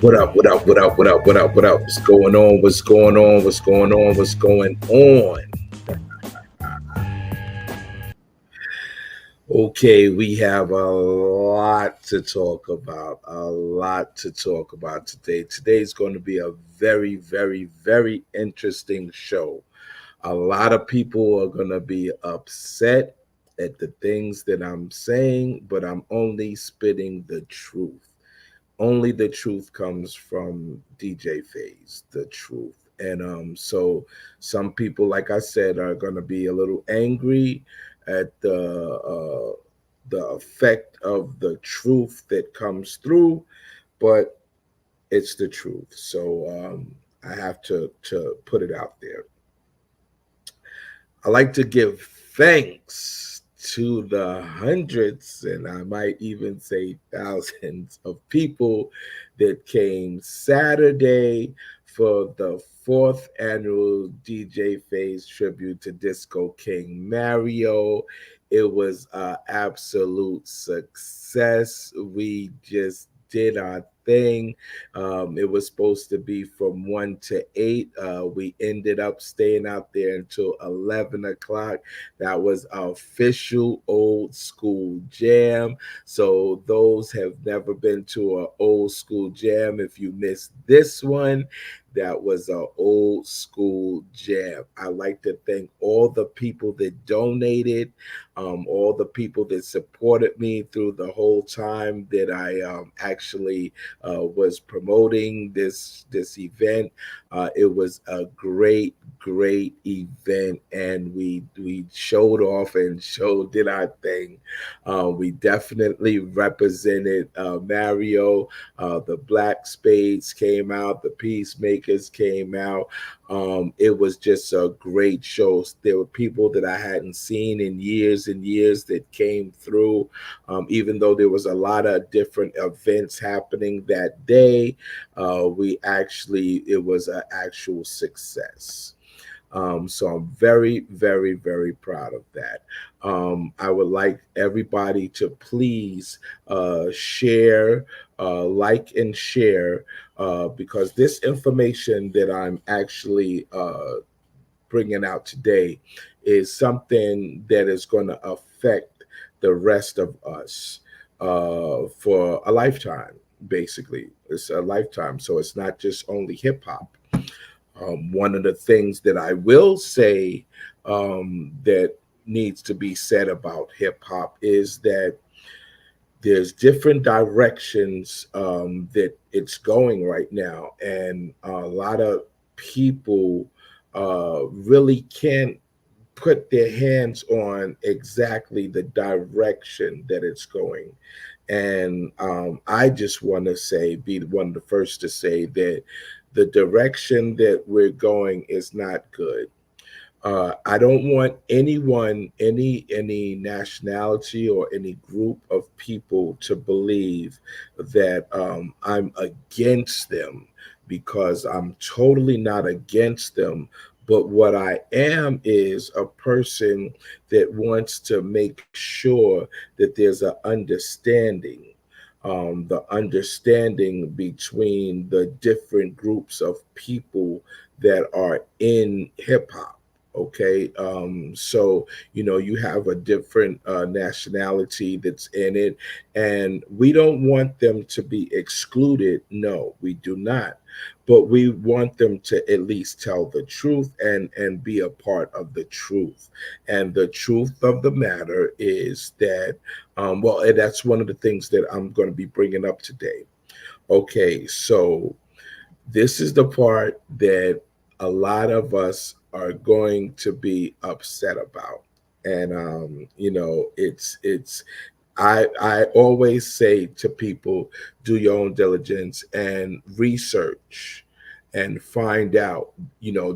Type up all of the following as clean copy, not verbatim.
What up? What up? What up? What up? What up? What up? What's going on? What's going on? What's going on? What's going on? Okay, we have a lot to talk about. A lot to talk about today. Today's going to be a very, very, very interesting show. A lot of people are going to be upset at the things that I'm saying, but I'm only spitting the truth. Only the truth comes from DJ Phase, the truth. And so some people, like I said, are going to be a little angry at the effect of the truth that comes through, but it's the truth. So I have to put it out there. I like to give thanks to the hundreds, and I might even say thousands of people that came Saturday for the fourth annual DJ Phase tribute to Disco King Mario. It was an absolute success. We just did our thing. It was supposed to be from 1 to 8. We ended up staying out there until 11 o'clock. That was our official old school jam. So, those have never been to an old school jam. If you missed this one, that was an old school jam. I like to thank all the people that donated, all the people that supported me through the whole time that I actually was promoting this event. It was a great event, and we showed off and did our thing. We definitely represented Mario. The Black Spades came out. The Peacemakers came out. It was just a great show. There were people that I hadn't seen in years and years that came through. Even though there was a lot of different events happening that day, it was an actual success. So I'm very, very, very proud of that. I would like everybody to please share, like, and share, because this information that I'm actually bringing out today is something that is going to affect the rest of us for a lifetime. Basically, it's a lifetime. So it's not just only hip hop. One of the things that I will say that needs to be said about hip hop is that there's different directions that it's going right now, and a lot of people really can't put their hands on exactly the direction that it's going. And I just want to say, be one of the first to say that the direction that we're going is not good. I don't want anyone, any nationality or any group of people to believe that I'm against them, because I'm totally not against them. But what I am is a person that wants to make sure that there's an understanding, the understanding between the different groups of people that are in hip hop. Okay, so you have a different nationality that's in it, and we don't want them to be excluded. No, we do not. But we want them to at least tell the truth and be a part of the truth. And the truth of the matter is that, well, and that's one of the things that I'm going to be bringing up today. Okay, so this is the part that a lot of us are going to be upset about. And it's I always say to people, do your own diligence and research and find out.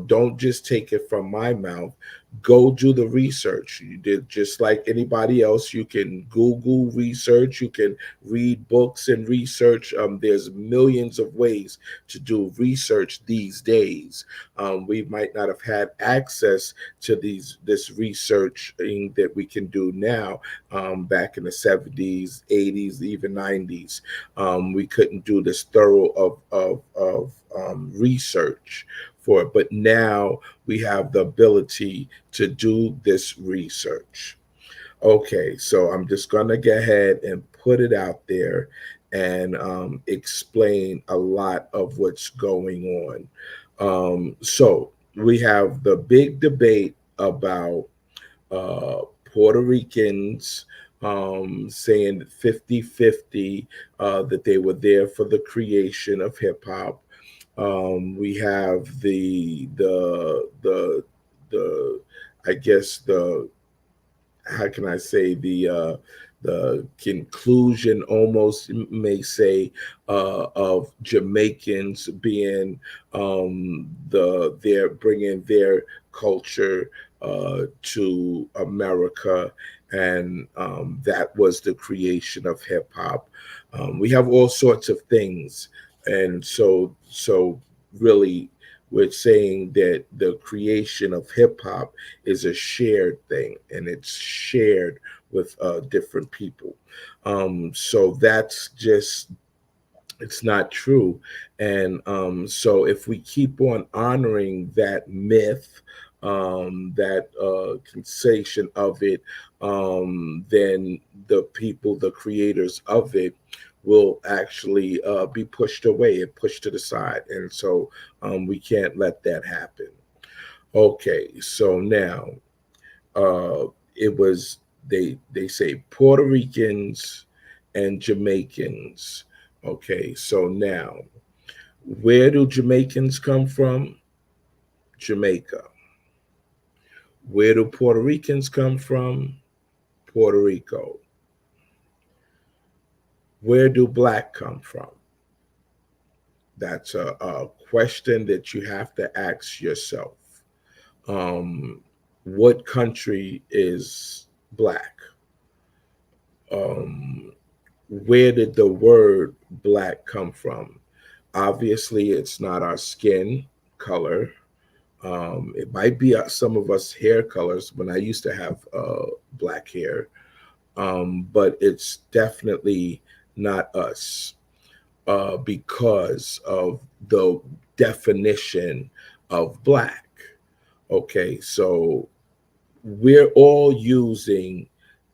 Don't just take it from my mouth, go do the research. You did just like anybody else. You can Google research. You can read books and research. There's millions of ways to do research these days. We might not have had access to this researching that we can do now. Back in the 70s, 80s, even 90s, we couldn't do this thorough of research for it. But now we have the ability to do this research. Okay, so I'm just going to go ahead and put it out there and explain a lot of what's going on. So we have the big debate about uh, Puerto Ricans saying 50-50, that they were there for the creation of hip hop. We have the I guess the, how can I say, the conclusion, almost may say, of Jamaicans being they're bringing their culture to America, and that was the creation of hip hop. We have all sorts of things, and so really we're saying that the creation of hip hop is a shared thing, and it's shared with different people. So that's just, it's not true. And so if we keep on honoring that myth, that sensation of it, then the people, the creators of it, will actually be pushed away and pushed to the side. And so we can't let that happen. Okay, so now it was, they say Puerto Ricans and Jamaicans. Okay, so now where do Jamaicans come from? Jamaica. Where do Puerto Ricans come from? Puerto Rico. Where do black come from? That's a question that you have to ask yourself. Um, what country is black? Um, where did the word black come from? Obviously, it's not our skin color. It might be some of us hair colors when I used to have black hair, but it's definitely not us because of the definition of black. Okay, so we're all using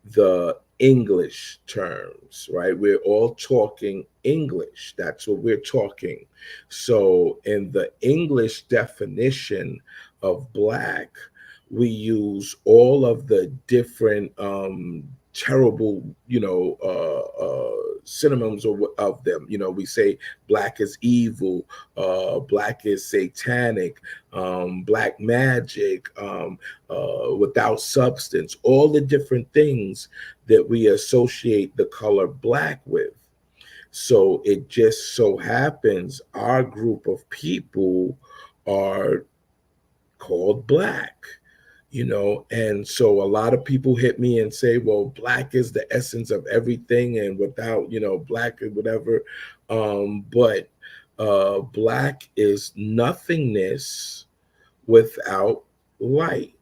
the English terms, right? We're all talking English. That's what we're talking. So, in the English definition of black, we use all of the different terrible, synonyms of them. We say black is evil, black is satanic, black magic, without substance, all the different things that we associate the color black with. So it just so happens our group of people are called black, and so a lot of people hit me and say, well, black is the essence of everything, and without, black or whatever. But black is nothingness without light.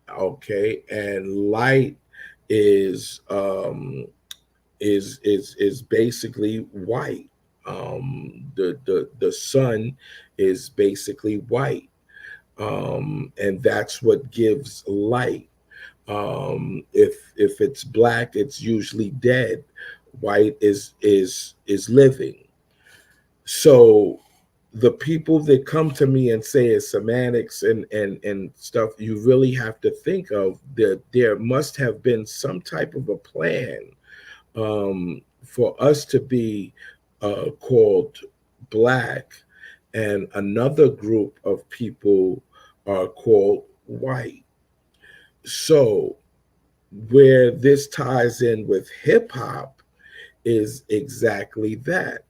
Okay, and light is is basically white. The sun is basically white, and that's what gives light. If it's black, it's usually dead. White is living. So the people that come to me and say it's semantics and stuff, you really have to think of that there must have been some type of a plan for us to be called black, and another group of people are called white. So where this ties in with hip hop is exactly that.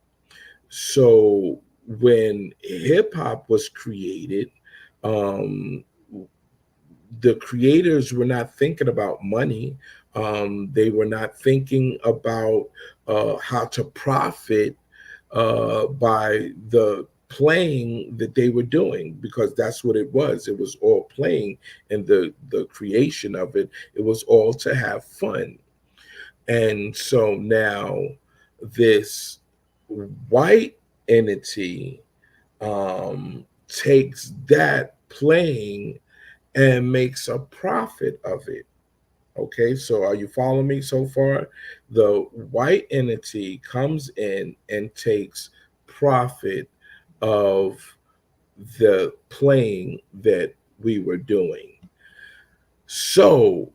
So when hip hop was created, um, the creators were not thinking about money. They were not thinking about how to profit by the playing that they were doing, because that's what it was. It was all playing, and the creation of it. It was all to have fun. And so now this white entity takes that playing and makes a profit of it. Okay, so are you following me so far? The white entity comes in and takes profit of the playing that we were doing. So,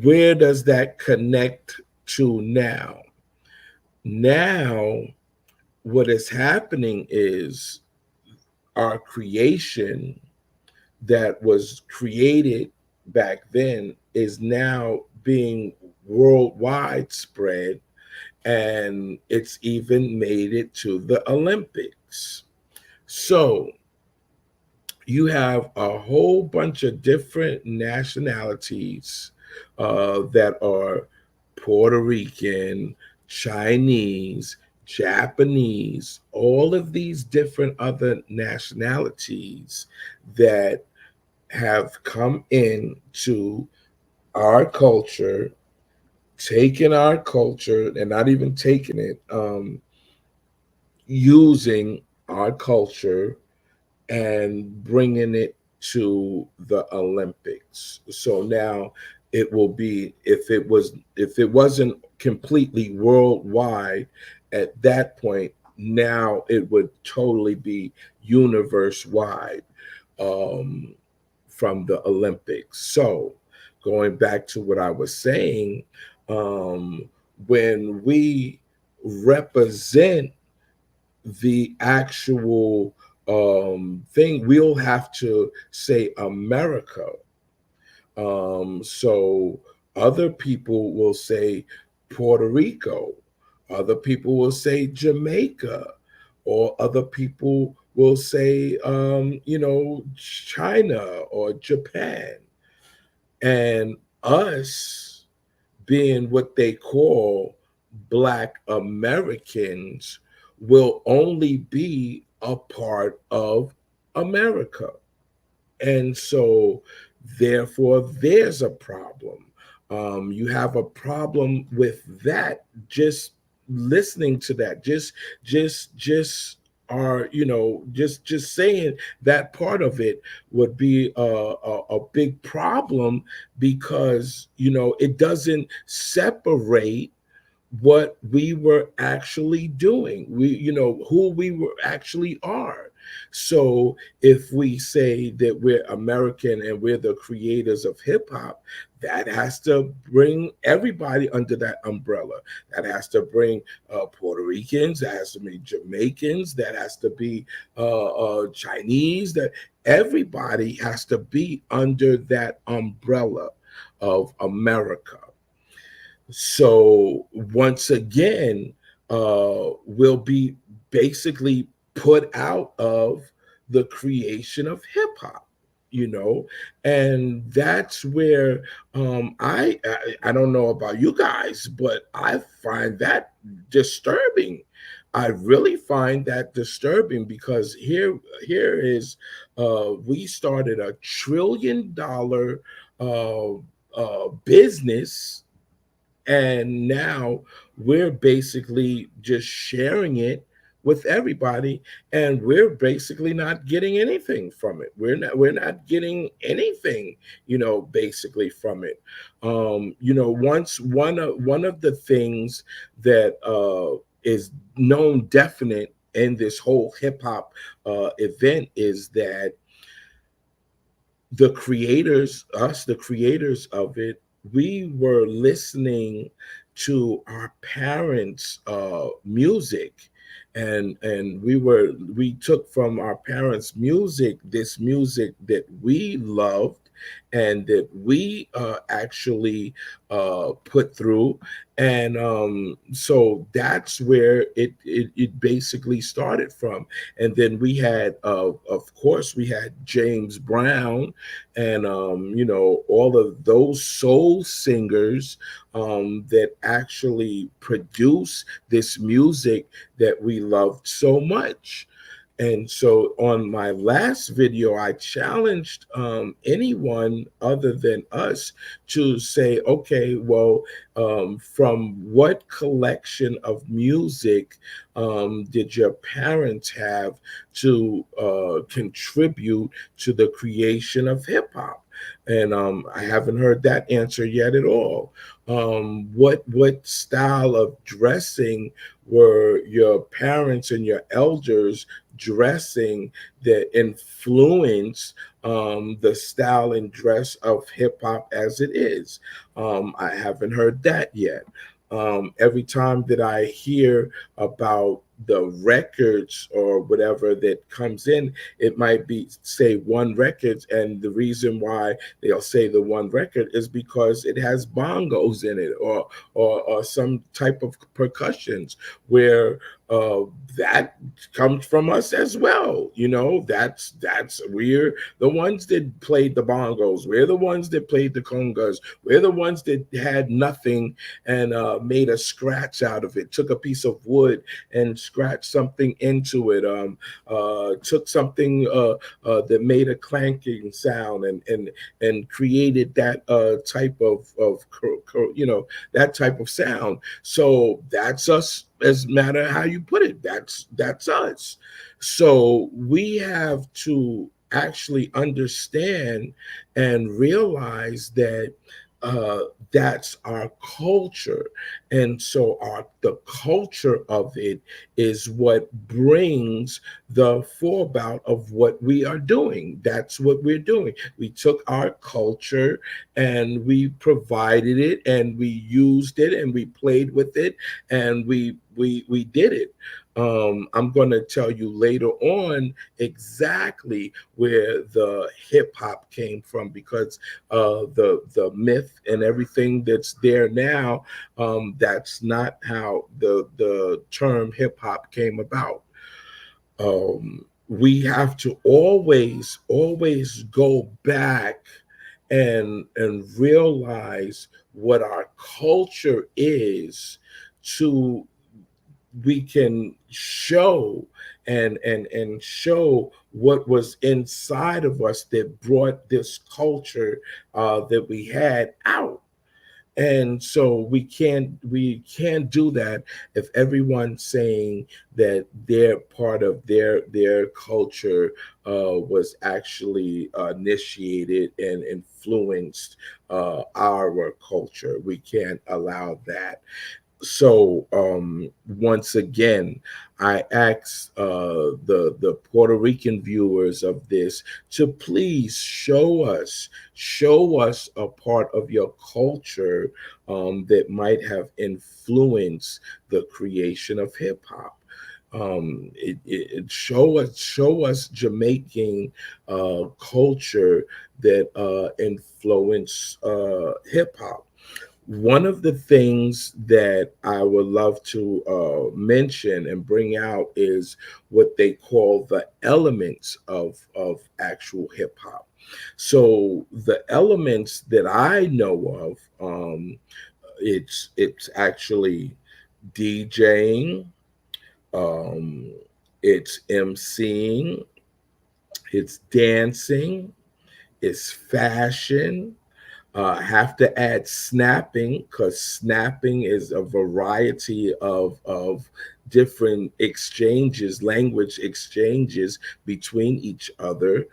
where does that connect to now? Now, what is happening is our creation that was created back then is now being worldwide spread, and it's even made it to the Olympics. So you have a whole bunch of different nationalities that are Puerto Rican, Chinese, Japanese, all of these different other nationalities that have come into our culture, taken our culture, and not even taking it, using our culture and bringing it to the Olympics. So now it will be, if it wasn't completely worldwide at that point, now it would totally be universe wide, um, from the Olympics. So going back to what I was saying, um, when we represent the actual thing, we'll have to say America. So other people will say Puerto Rico, other people will say Jamaica, or other people will say, China or Japan. And us being what they call Black Americans will only be a part of America. And so, therefore, there's a problem. You have a problem with that. Just listening to that, just are just saying that part of it would be a big problem, because it doesn't separate what we were actually doing, who we were actually are. So if we say that we're American and we're the creators of hip hop, that has to bring everybody under that umbrella. That has to bring Puerto Ricans, that has to be Jamaicans, that has to be Chinese, that everybody has to be under that umbrella of America. So once again, will be basically put out of the creation of hip hop, and that's where I don't know about you guys, but I find that disturbing. I really find that disturbing, because here is we started $1 trillion business, and now we're basically just sharing it with everybody, and we're basically not getting anything from it. We're not getting anything, basically from it. Once one of the things that is known definite in this whole hip hop event is that the creators of it, we were listening to our parents' music, and we took from our parents' music this music that we loved and that we actually put through, And so that's where it basically started from. And then we had, of course, we had James Brown, and all of those soul singers that actually produce this music that we loved so much. And so on my last video, I challenged anyone other than us to say, okay, well, from what collection of music did your parents have to contribute to the creation of hip hop? And I haven't heard that answer yet at all. What style of dressing were your parents and your elders dressing that influence the style and dress of hip hop as it is? I haven't heard that yet. Every time that I hear about the records or whatever that comes in, it might be say one record, and the reason why they'll say the one record is because it has bongos in it, or some type of percussions, where uh, that comes from us as well. That's we're the ones that played the bongos. We're the ones that played the congas. We're the ones that had nothing and made a scratch out of it. Took a piece of wood and scratched something into it. Took something that made a clanking sound and created that type of that type of sound. So that's us, as matter how you put it. That's us. So we have to actually understand and realize that uh, that's our culture. And so the culture of it is what brings the fallout of what we are doing. That's what we're doing. We took our culture and we provided it and we used it and we played with it and we did it. I'm going to tell you later on exactly where the hip hop came from, because the myth and everything that's there now, that's not how the term hip hop came about. We have to always go back and realize what our culture is, to we can show and show what was inside of us that brought this culture that we had out. And so we can't do that if everyone's saying that their part of their culture was actually initiated and influenced our culture. We can't allow that. So once again, I ask the Puerto Rican viewers of this to please show us a part of your culture that might have influenced the creation of hip hop. Show us Jamaican culture that influence hip hop. One of the things that I would love to mention and bring out is what they call the elements of actual hip hop. So the elements that I know of, it's actually DJing, um, it's MCing, it's dancing, it's fashion. Have to add snapping, because snapping is a variety of different exchanges, language exchanges between each other.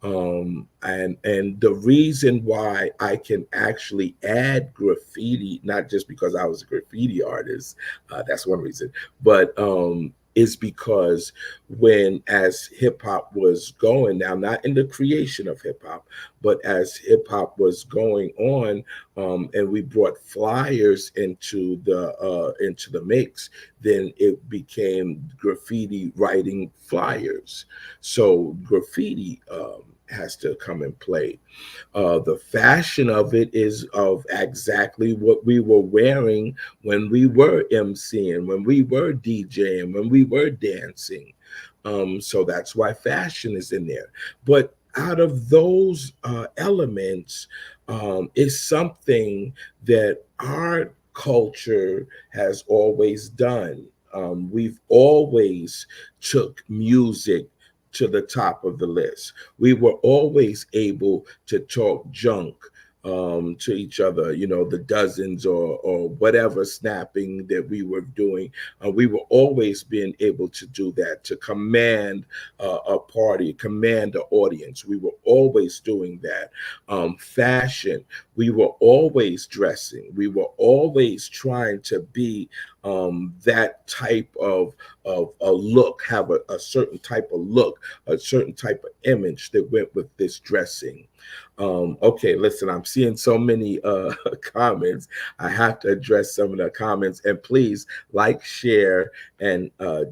And the reason why I can actually add graffiti, not just because I was a graffiti artist, that's one reason, but is because when, as hip hop was going, now not in the creation of hip hop, but as hip hop was going on, and we brought flyers into the mix, then it became graffiti writing flyers. So graffiti has to come and play. The fashion of it is of exactly what we were wearing when we were emceeing, when we were DJing, when we were dancing. So that's why fashion is in there. But out of those elements is something that our culture has always done. We've always took music to the top of the list. We were always able to talk junk to each other, you know, the dozens or whatever snapping that we were doing. We were always being able to do that, to command a party, command the audience. We were always doing that. Fashion, we were always dressing. We were always trying to be that type of a look, have a certain type of look, a certain type of image that went with this dressing. Okay, listen, I'm seeing so many comments. I have to address some of the comments, and please like, share, and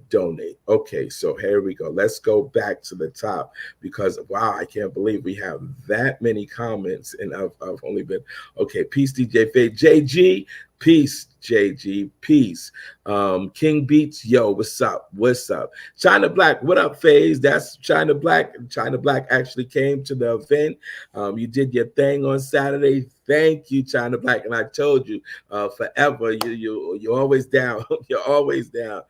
donate. Okay, so here we go. Let's go back to the top because wow, I can't believe we have that many comments, and I've only been okay. Peace, DJ Faye, JG. Peace, JG. Peace. King Beats, yo, what's up? What's up? China Black, what up, FaZe? That's China Black. China Black actually came to the event. You did your thing on Saturday. Thank you, China Black. And I told you, forever, you're always down. You're always down,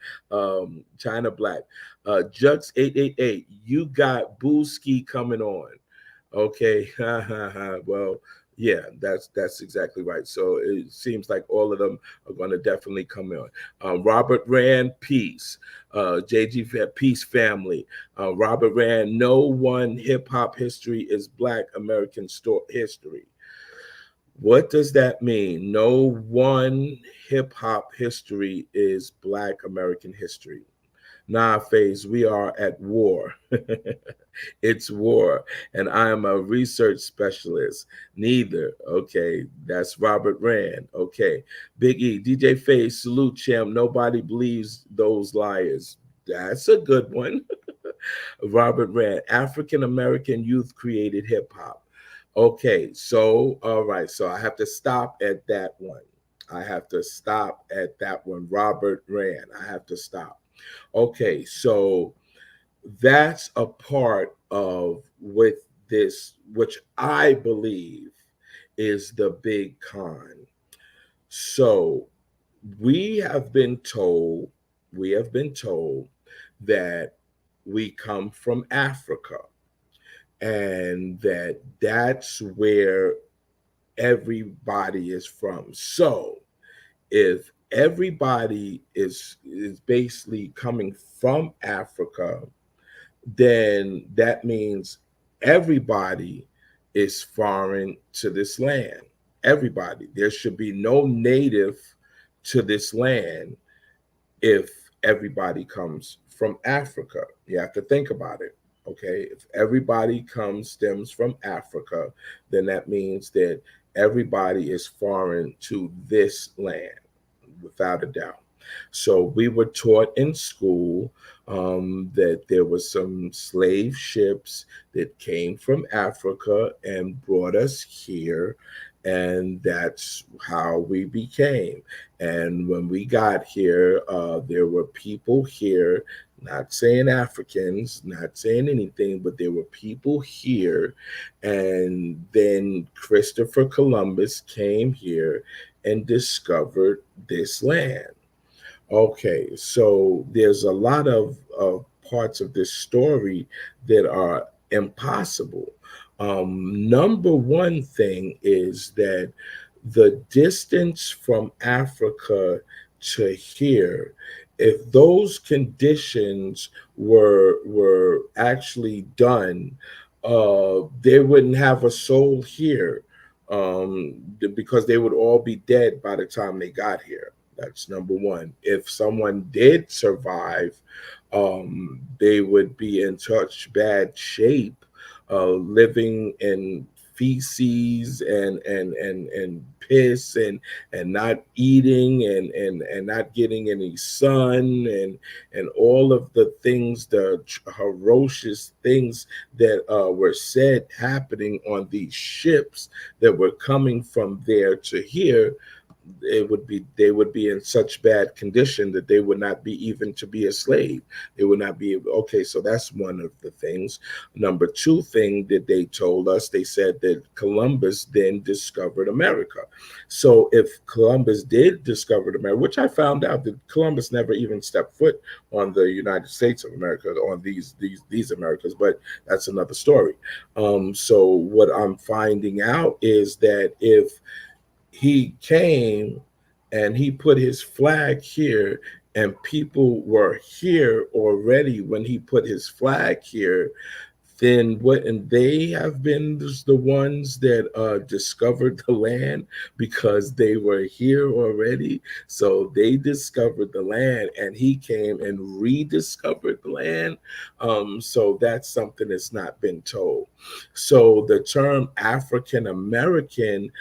China Black. Jux 888, you got Booski coming on. Okay, well, yeah, that's exactly right. So it seems like all of them are going to definitely come on. Robert Rand, peace. JG, peace, family. Robert Rand, no one hip hop history is Black American history. What does that mean? No one hip hop history is Black American history. Nah, FaZe, we are at war. It's war, and I am a research specialist. Neither. Okay, that's Robert Rand. Okay, Big E, DJ FaZe, salute, champ. Nobody believes those liars. That's a good one. Robert Rand, African American youth created hip hop. Okay, so all right, so I have to stop at that one. I have to stop at that one. Robert Rand, I have to stop. Okay, so that's a part of with this, which I believe is the big con. So we have been told that we come from Africa and that's where everybody is from. So if everybody is basically coming from Africa, then that means everybody is foreign to this land. Everybody. There should be no native to this land if everybody comes from Africa. You have to think about it. Okay. If everybody stems from Africa, then that means that everybody is foreign to this land, without a doubt. So we were taught in school that there were some slave ships that came from Africa and brought us here. And that's how we became. And when we got here, there were people here, not saying Africans, not saying anything, but there were people here. And then Christopher Columbus came here and discovered this land. Okay, so there's a lot of parts of this story that are impossible. Number one thing is that the distance from Africa to here, if those conditions were actually done, they wouldn't have a soul here, because they would all be dead by the time they got here. That's number one. If someone did survive, they would be in such bad shape, living in feces and piss and not eating and not getting any sun and all of the things, the ferocious things that were said happening on these ships that were coming from there to here, they would be in such bad condition that they would not be even to be a slave. They would not be able. Okay, so that's one of the things. Number two thing that they told us, they said that Columbus then discovered America. So if Columbus did discover America, which I found out that Columbus never even stepped foot on the United States of America, on these Americas, but that's another story. So what I'm finding out is that if he came and he put his flag here and people were here already when he put his flag here, then what, and they have been the ones that discovered the land because they were here already. So they discovered the land and he came and rediscovered the land. So that's something that's not been told. So the term African American,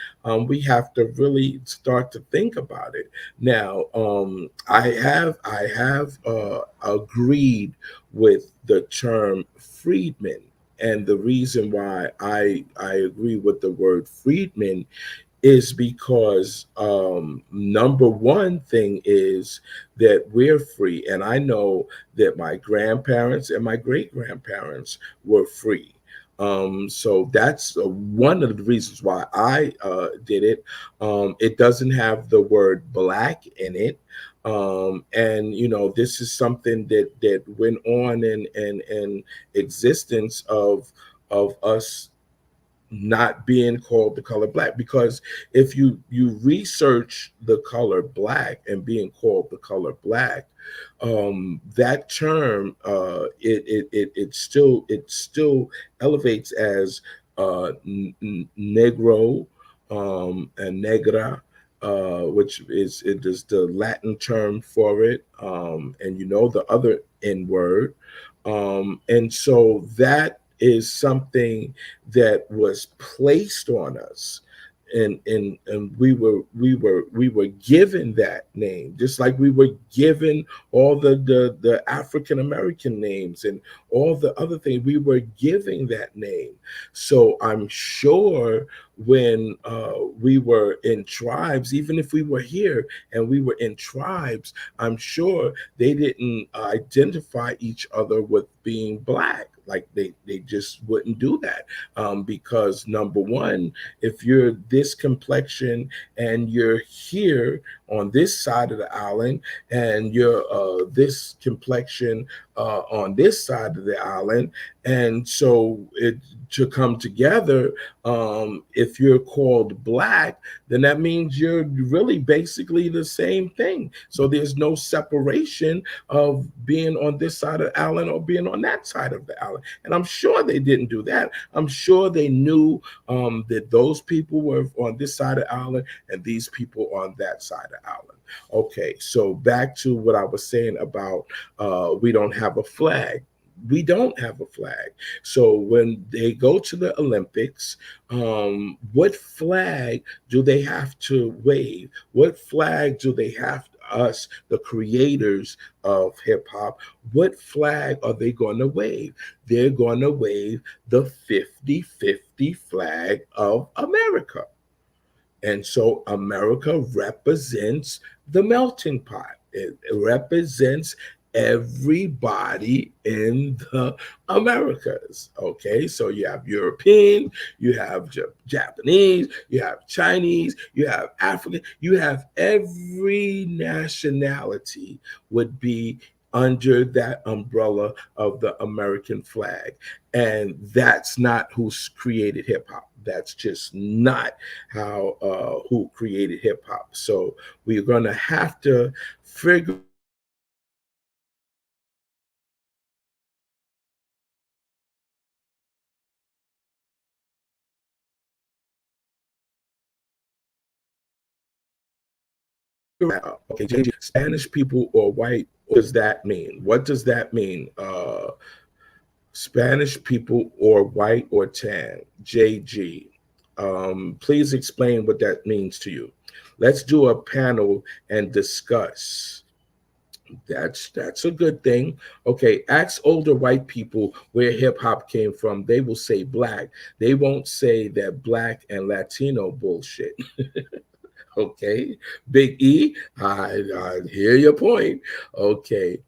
we have to really start to think about it. Now, I have agreed with the term freedman. And the reason why I agree with the word freedman is because number one thing is that we're free. And I know that my grandparents and my great grandparents were free. So that's one of the reasons why I did it. It doesn't have the word black in it. And you know, this is something that went on in existence of us not being called the color black, because if you research the color black and being called the color black, that term it still elevates as negro and negra, which is, it is the Latin term for it, and you know the other N word, and so that is something that was placed on us, and we were given that name, just like we were given all the African American names and all the other things. We were giving that name. So I'm sure when we were in tribes, even if we were here and we were in tribes, I'm sure they didn't identify each other with being black. Like they just wouldn't do that, because number one, if you're this complexion and you're here on this side of the island and you're this complexion on this side of the island, and so it to come together, if you're called black, then that means you're really basically the same thing. So there's no separation of being on this side of the island or being on that side of the island. And I'm sure they didn't do that. I'm sure they knew that those people were on this side of the island and these people on that side of the island. Okay, so back to what I was saying about we don't have a flag. We don't have a flag. So when they go to the Olympics, what flag do they have to wave? What flag do they have, us, the creators of hip hop, what flag are they going to wave? They're going to wave the 50-50 flag of America. And so America represents the melting pot. It represents everybody in the Americas. Okay, so you have European, you have Japanese, you have Chinese, you have African, you have every nationality would be under that umbrella of the American flag. And that's not who's created hip hop. That's just not how who created hip hop. So we're going to have to figure out. Okay, JJ, Spanish people or white, what does that mean? What does that mean? Spanish people or white or tan? JG. Please explain what that means to you. Let's do a panel and discuss. That's a good thing. Okay, ask older white people where hip hop came from. They will say black. They won't say that black and Latino bullshit. Okay, Big E, I hear your point. Okay,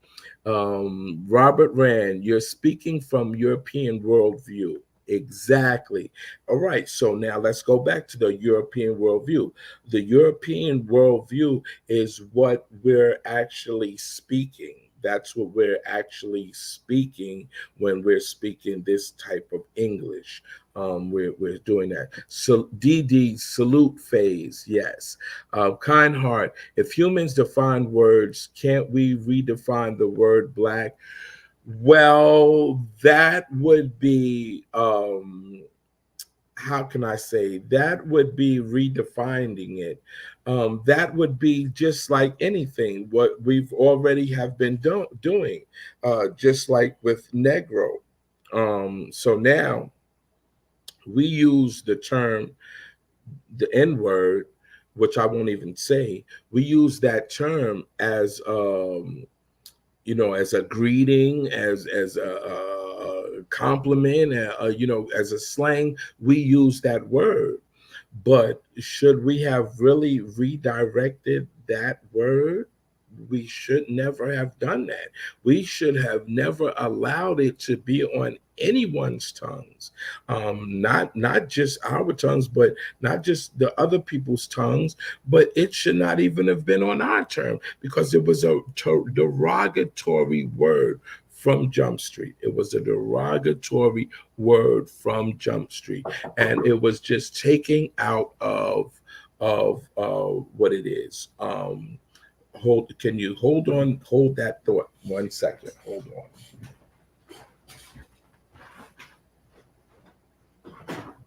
Robert Rand, you're speaking from European worldview. Exactly. All right. So now let's go back to the European worldview. The European worldview is what we're actually speaking. That's what we're actually speaking when we're speaking this type of English. We're doing that. So DD salute phase, yes. Kind heart. If humans define words, can't we redefine the word black? Well, that would be how can I say, that would be redefining it. That would be just like anything what we've already have been doing, just like with Negro. So now we use the term the N word, which I won't even say. We use that term as as a greeting, as a compliment, as a slang. We use that word, but should we have really redirected that word? We should never have done that. We should have never allowed it to be on anyone's tongues, not just our tongues, but not just the other people's tongues, but it should not even have been on our term because it was a derogatory word from Jump Street. It was a derogatory word from Jump Street, and it was just taking out of what it is. Can you hold that thought 1 second? Hold on.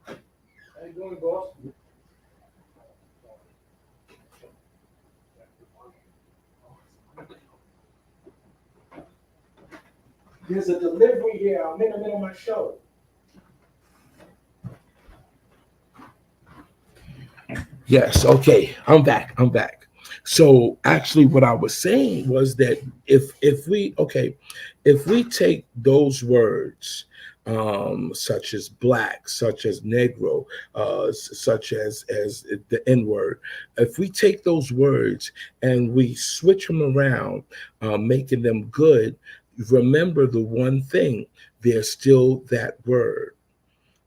How you doing, boss? There's a delivery here. I'm in the middle of my show. Yes, okay. I'm back. I'm back. So actually what I was saying was that if we take those words, such as black, such as negro, such as the N word, if we take those words and we switch them around, making them good, remember the one thing: there's still that word.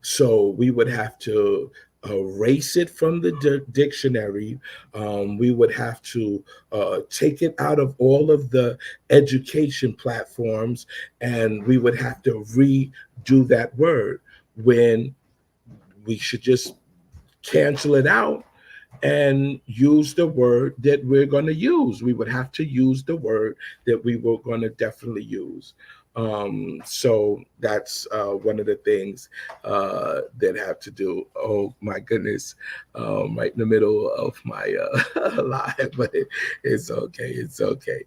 So we would have to erase it from the dictionary. We would have to take it out of all of the education platforms, and we would have to redo that word when we should just cancel it out and use the word that we're going to use. We would have to use the word that we were going to definitely use. So that's one of the things that have to do. Oh my goodness, right in the middle of my live, but it's okay. It's okay.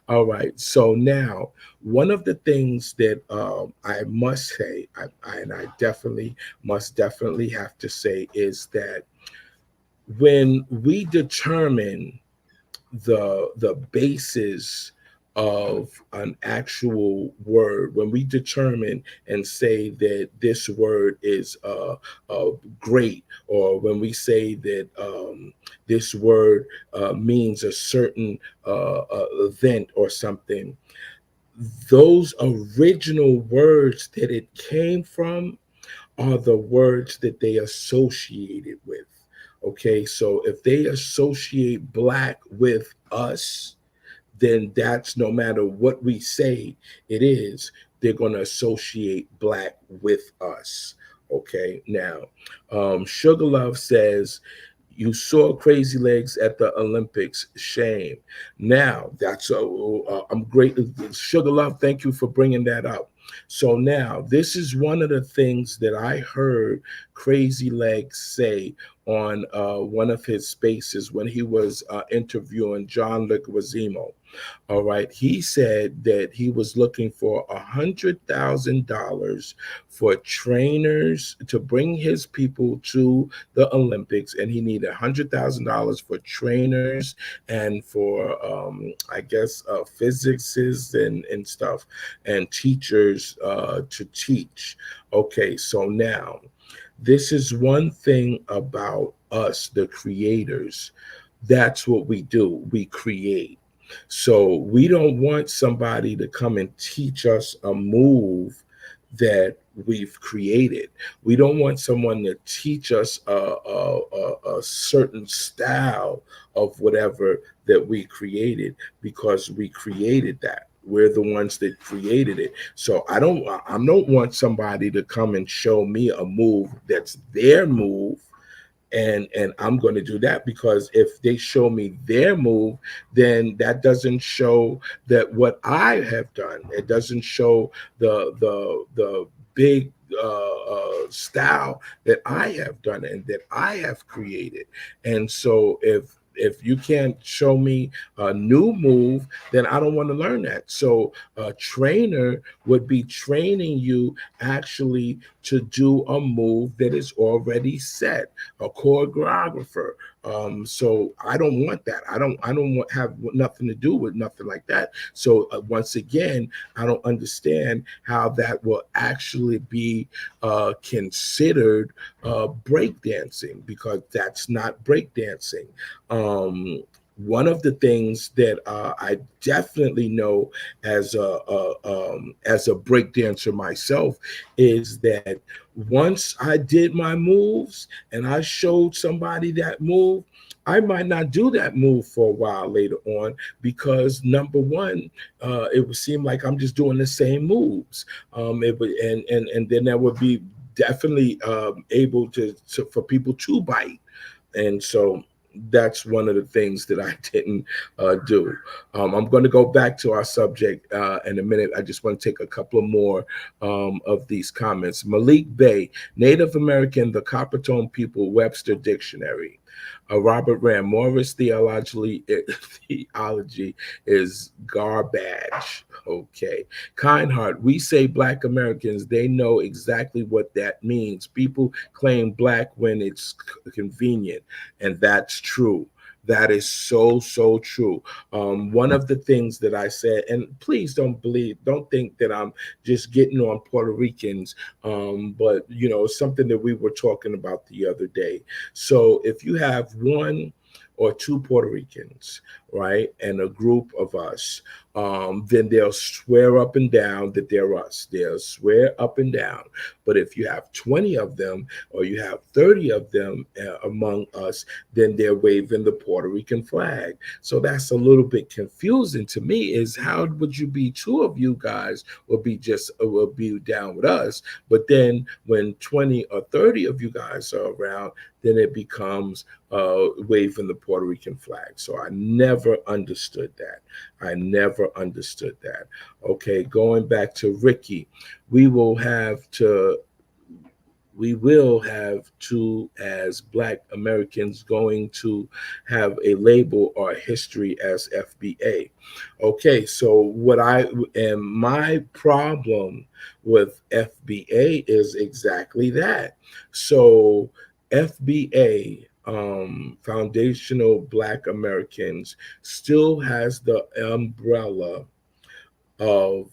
All right. So now, one of the things that I must say, and I definitely must definitely have to say, is that when we determine the basis of an actual word, when we determine and say that this word is great, or when we say that this word means a certain event or something, those original words that it came from are the words that they associate it with. Okay, so if they associate black with us, then that's, no matter what we say it is, they're going to associate black with us. Okay, now, Sugar Love says, you saw Crazy Legs at the Olympics. Shame. Now, I'm great. Sugar Love, thank you for bringing that up. So now, this is one of the things that I heard Crazy Legs say on one of his spaces when he was interviewing John Leguizamo. All right. He said that he was looking for $100,000 for trainers to bring his people to the Olympics, and he needed $100,000 for trainers and for, I guess, physicists and stuff, and teachers to teach. Okay, so now this is one thing about us, the creators. That's what we do. We create. So we don't want somebody to come and teach us a move that we've created. We don't want someone to teach us a certain style of whatever that we created, because we created that. We're the ones that created it. So I don't want somebody to come and show me a move that's their move, and I'm going to do that, because if they show me their move, then that doesn't show that what I have done. It doesn't show the big style that I have done and that I have created. And so if you can't show me a new move, then I don't want to learn that. So a trainer would be training you actually to do a move that is already set, a choreographer. So I don't want that. I don't have nothing to do with nothing like that. So once again, I don't understand how that will actually be considered breakdancing, because that's not breakdancing. One of the things that I definitely know as a breakdancer myself is that once I did my moves and I showed somebody that move, I might not do that move for a while later on, because number one, it would seem like I'm just doing the same moves. It would, and then that would be definitely able to for people to bite. And so that's one of the things that I didn't do. I'm going to go back to our subject in a minute. I just want to take a couple of more of these comments. Malik Bey, Native American, the Coppertone People, Webster Dictionary. Robert Ram, Morris theology is garbage. Okay. Kindheart, we say Black Americans, they know exactly what that means. People claim Black when it's convenient, and that's true. That is so true. One of the things that I said, and please don't think that I'm just getting on Puerto Ricans, but something that we were talking about the other day. So if you have one or two Puerto Ricans, right, and a group of us, then they'll swear up and down that they're us. They'll swear up and down. But if you have 20 of them or you have 30 of them among us, then they're waving the Puerto Rican flag. So that's a little bit confusing to me, is how would you be two of you guys will be down with us, but then when 20 or 30 of you guys are around, then it becomes waving the Puerto Rican flag. So I never understood that. I never understood that. Okay, going back to Ricky, we will have to as Black Americans, going to have a label or history as FBA. Okay, so my problem with FBA is exactly that. So FBA, Foundational Black Americans, still has the umbrella of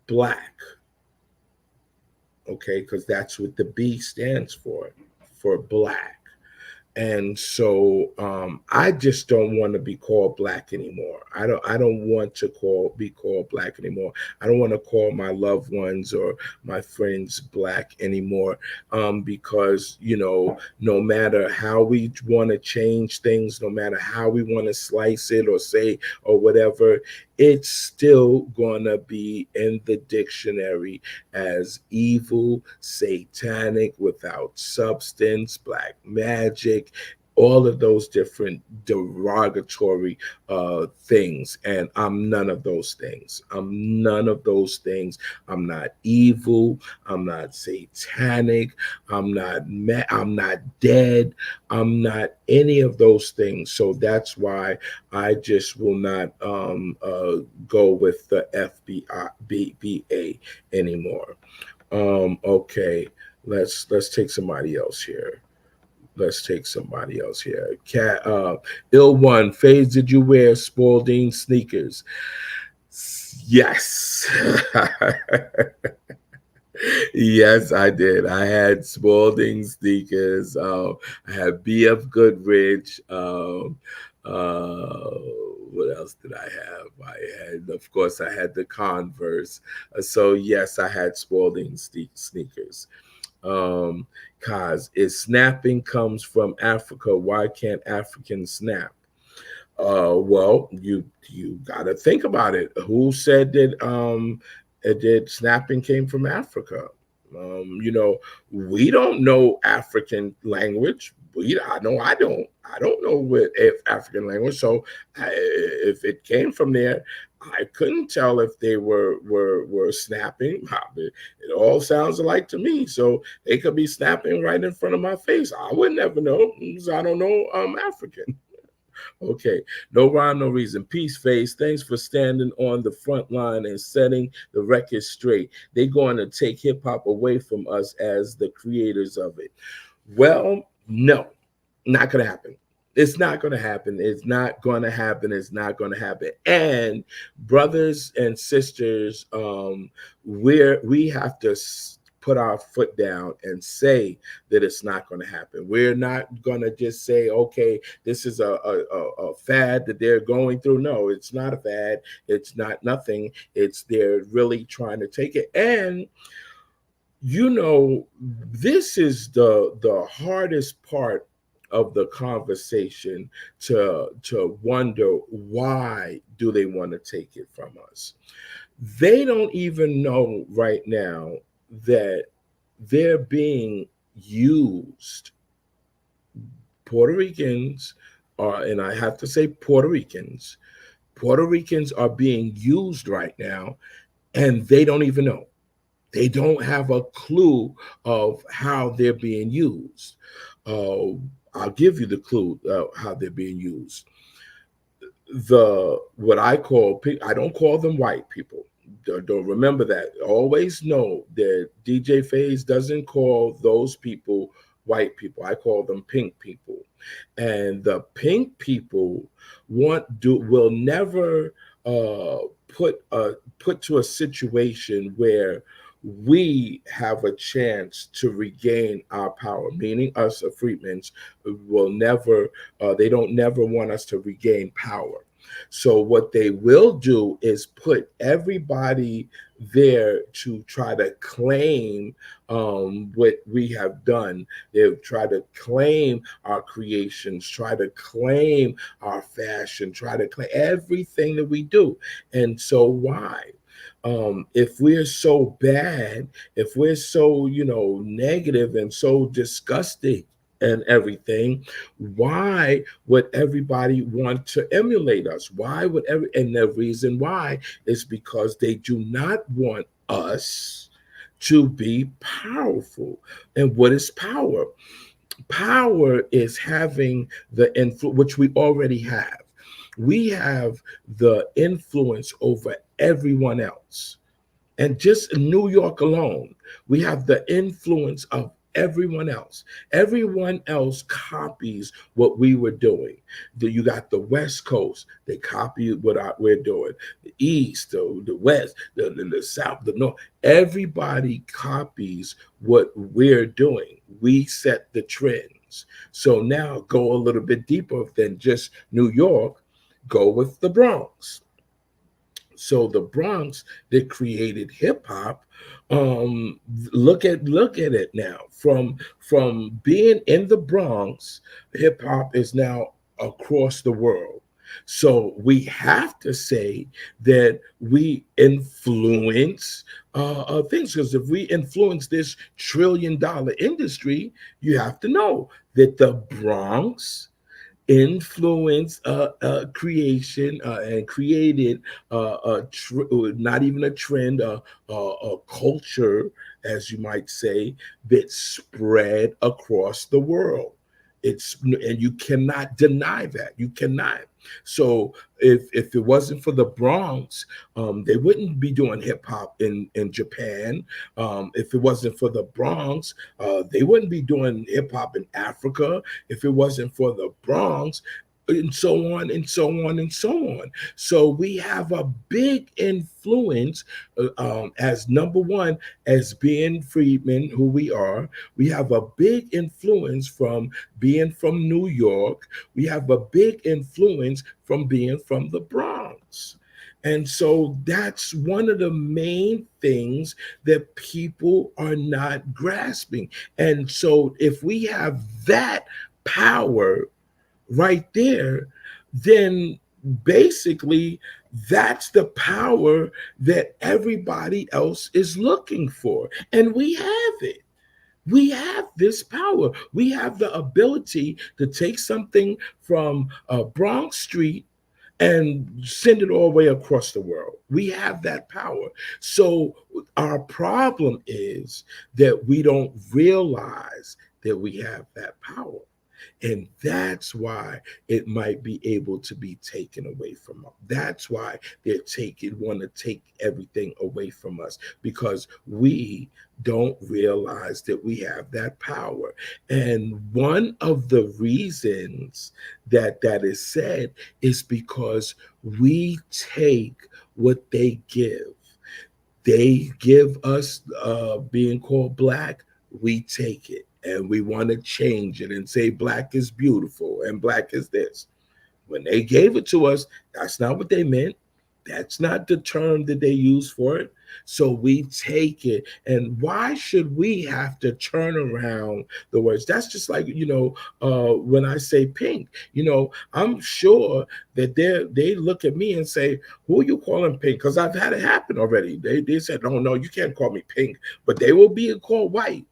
Black. Okay, because that's what the B stands for Black. And so I just don't want to be called Black anymore. I don't want to be called Black anymore. I don't want to call my loved ones or my friends Black anymore, because no matter how we want to change things, no matter how we want to slice it or say or whatever, it's still gonna be in the dictionary as evil, satanic, without substance, black magic. all of those different derogatory things. And I'm none of those things. I'm none of those things. I'm not evil. I'm not satanic. I'm not dead. I'm not any of those things. So that's why I just will not go with the FBA anymore. Okay, let's take somebody else here. Let's take somebody else here. Cat, ill one. Phase, did you wear Spalding sneakers? Yes. Yes, I did. I had Spalding sneakers. I had BF Goodrich. Uh, what else did I have? I had, of course, I had the Converse. So yes, I had Spalding sneakers. Cause if snapping comes from Africa, why can't Africans snap? Well, you got to think about it. Who said that snapping came from Africa? You know, we don't know African language. I know I don't. I don't know what if African language. So if it came from there, I couldn't tell if they were snapping. It all sounds alike to me. So they could be snapping right in front of my face. I would never know because I don't know African. Okay, no rhyme, no reason. Peace, face. Thanks for standing on the front line and setting the record straight. They're going to take hip hop away from us as the creators of it. Well, no, not going to happen. It's not going to happen. It's not going to happen. It's not going to happen. And brothers and sisters, we have to put our foot down and say that it's not going to happen. We're not going to just say, okay, this is a fad that they're going through. No, it's not a fad. It's not nothing. It's they're really trying to take it. And you know, this is the hardest part of the conversation to wonder, why do they want to take it from us? They don't even know right now that they're being used. Puerto Ricans are, and I have to say Puerto Ricans are being used right now, and they don't even know. They don't have a clue of how they're being used. I'll give you the clue how they're being used. What I don't call them white people. Don't remember that. Always know that DJ Faze doesn't call those people white people. I call them pink people. And the pink people will never uh, put to a situation where we have a chance to regain our power, meaning us, Freedmans, will never, they don't never want us to regain power. So what they will do is put everybody there to try to claim what we have done. They'll try to claim our creations, try to claim our fashion, try to claim everything that we do. And so why? If we're so bad, if we're so, negative and so disgusting and everything, why would everybody want to emulate us? Why would and the reason why is because they do not want us to be powerful. And what is power? Power is having the influence, which we already have. We have the influence over everyone else. And just in New York alone, we have the influence of everyone else. Everyone else copies what we were doing. You got the West Coast, they copy what we're doing. The East, the West, the South, the North. Everybody copies what we're doing. We set the trends. So now go a little bit deeper than just New York, go with the Bronx. So the Bronx that created hip hop, look at it now. From being in the Bronx, hip hop is now across the world. So we have to say that we influence things, because if we influence this $1 trillion industry, you have to know that the Bronx influence creation and created not even a trend, a culture, as you might say, that spread across the world. It's, and you cannot deny that. You cannot. So if it wasn't for the Bronx, they wouldn't be doing hip hop in Japan. If it wasn't for the Bronx, they wouldn't be doing hip hop in Africa. If it wasn't for the Bronx, and so on and so on and so on. So we have a big influence as number one, as being Freedmen, who we are. We have a big influence from being from New York. We have a big influence from being from the Bronx. And so that's one of the main things that people are not grasping. And so if we have that power right there, then basically that's the power that everybody else is looking for. And we have it. We have this power. We have the ability to take something from Bronx Street and send it all the way across the world. We have that power. So our problem is that we don't realize that we have that power. And that's why it might be able to be taken away from us. That's why want to take everything away from us, because we don't realize that we have that power. And one of the reasons that that is said is because we take what they give. They give us being called black, we take it and we want to change it and say black is beautiful and black is this. When they gave it to us, that's not what they meant. That's not the term that they use for it. So we take it. And why should we have to turn around the words? That's just like, when I say pink, I'm sure that they look at me and say, who are you calling pink? Because I've had it happen already. They said, oh, no, you can't call me pink. But they will be called white.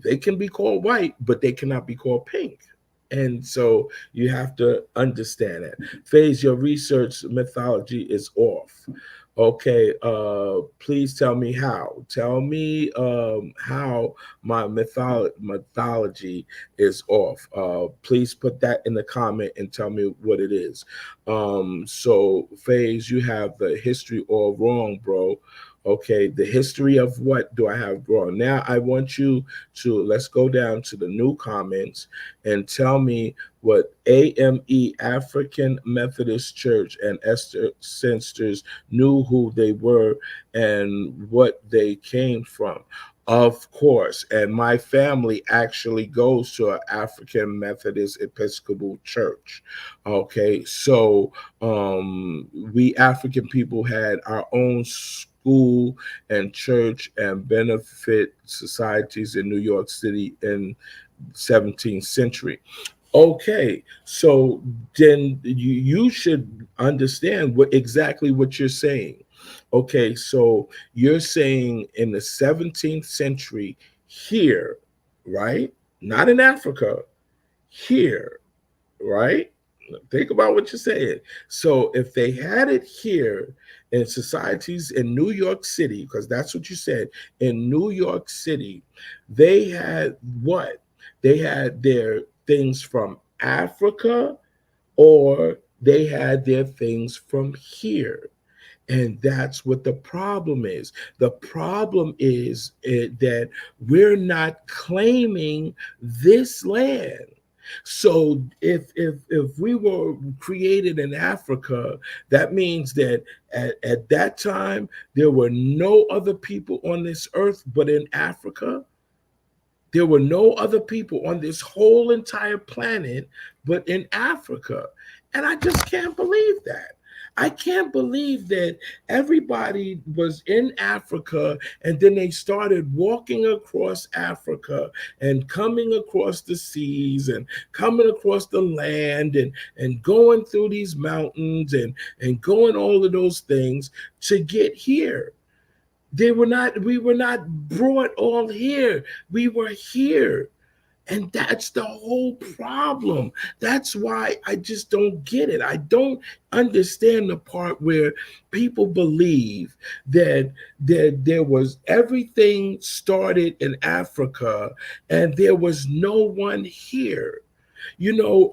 They can be called white, but they cannot be called pink. And so you have to understand that. Phase, your research methodology is off. Okay, please tell me how. Tell me how my methodology is off. Please put that in the comment and tell me what it is. So, Phase, you have the history all wrong, bro. Okay, the history of what do I have wrong? Now I want you to, let's go down to the new comments and tell me what AME, African Methodist Church, and Esther Sisters knew who they were and what they came from. Of course, and my family actually goes to an African Methodist Episcopal Church. Okay, so we African people had our own school and church and benefit societies in New York City in 17th century. Okay, so then you should understand exactly what you're saying. Okay, so you're saying in the 17th century here, right? Not in Africa, here, right? Think about what you're saying. So if they had it here in societies in New York City, because that's what you said, in New York City, they had what? They had their things from Africa, or they had their things from here. And that's what the problem is. The problem is that we're not claiming this land. So if we were created in Africa, that means that at that time there were no other people on this earth but in Africa. There were no other people on this whole entire planet but in Africa. And I just can't believe that. I can't believe that everybody was in Africa and then they started walking across Africa and coming across the seas and coming across the land and going through these mountains and going all of those things to get here. We were not brought all here. We were here. And that's the whole problem. That's why I just don't get it. I don't understand the part where people believe that there was everything started in Africa and there was no one here. You know,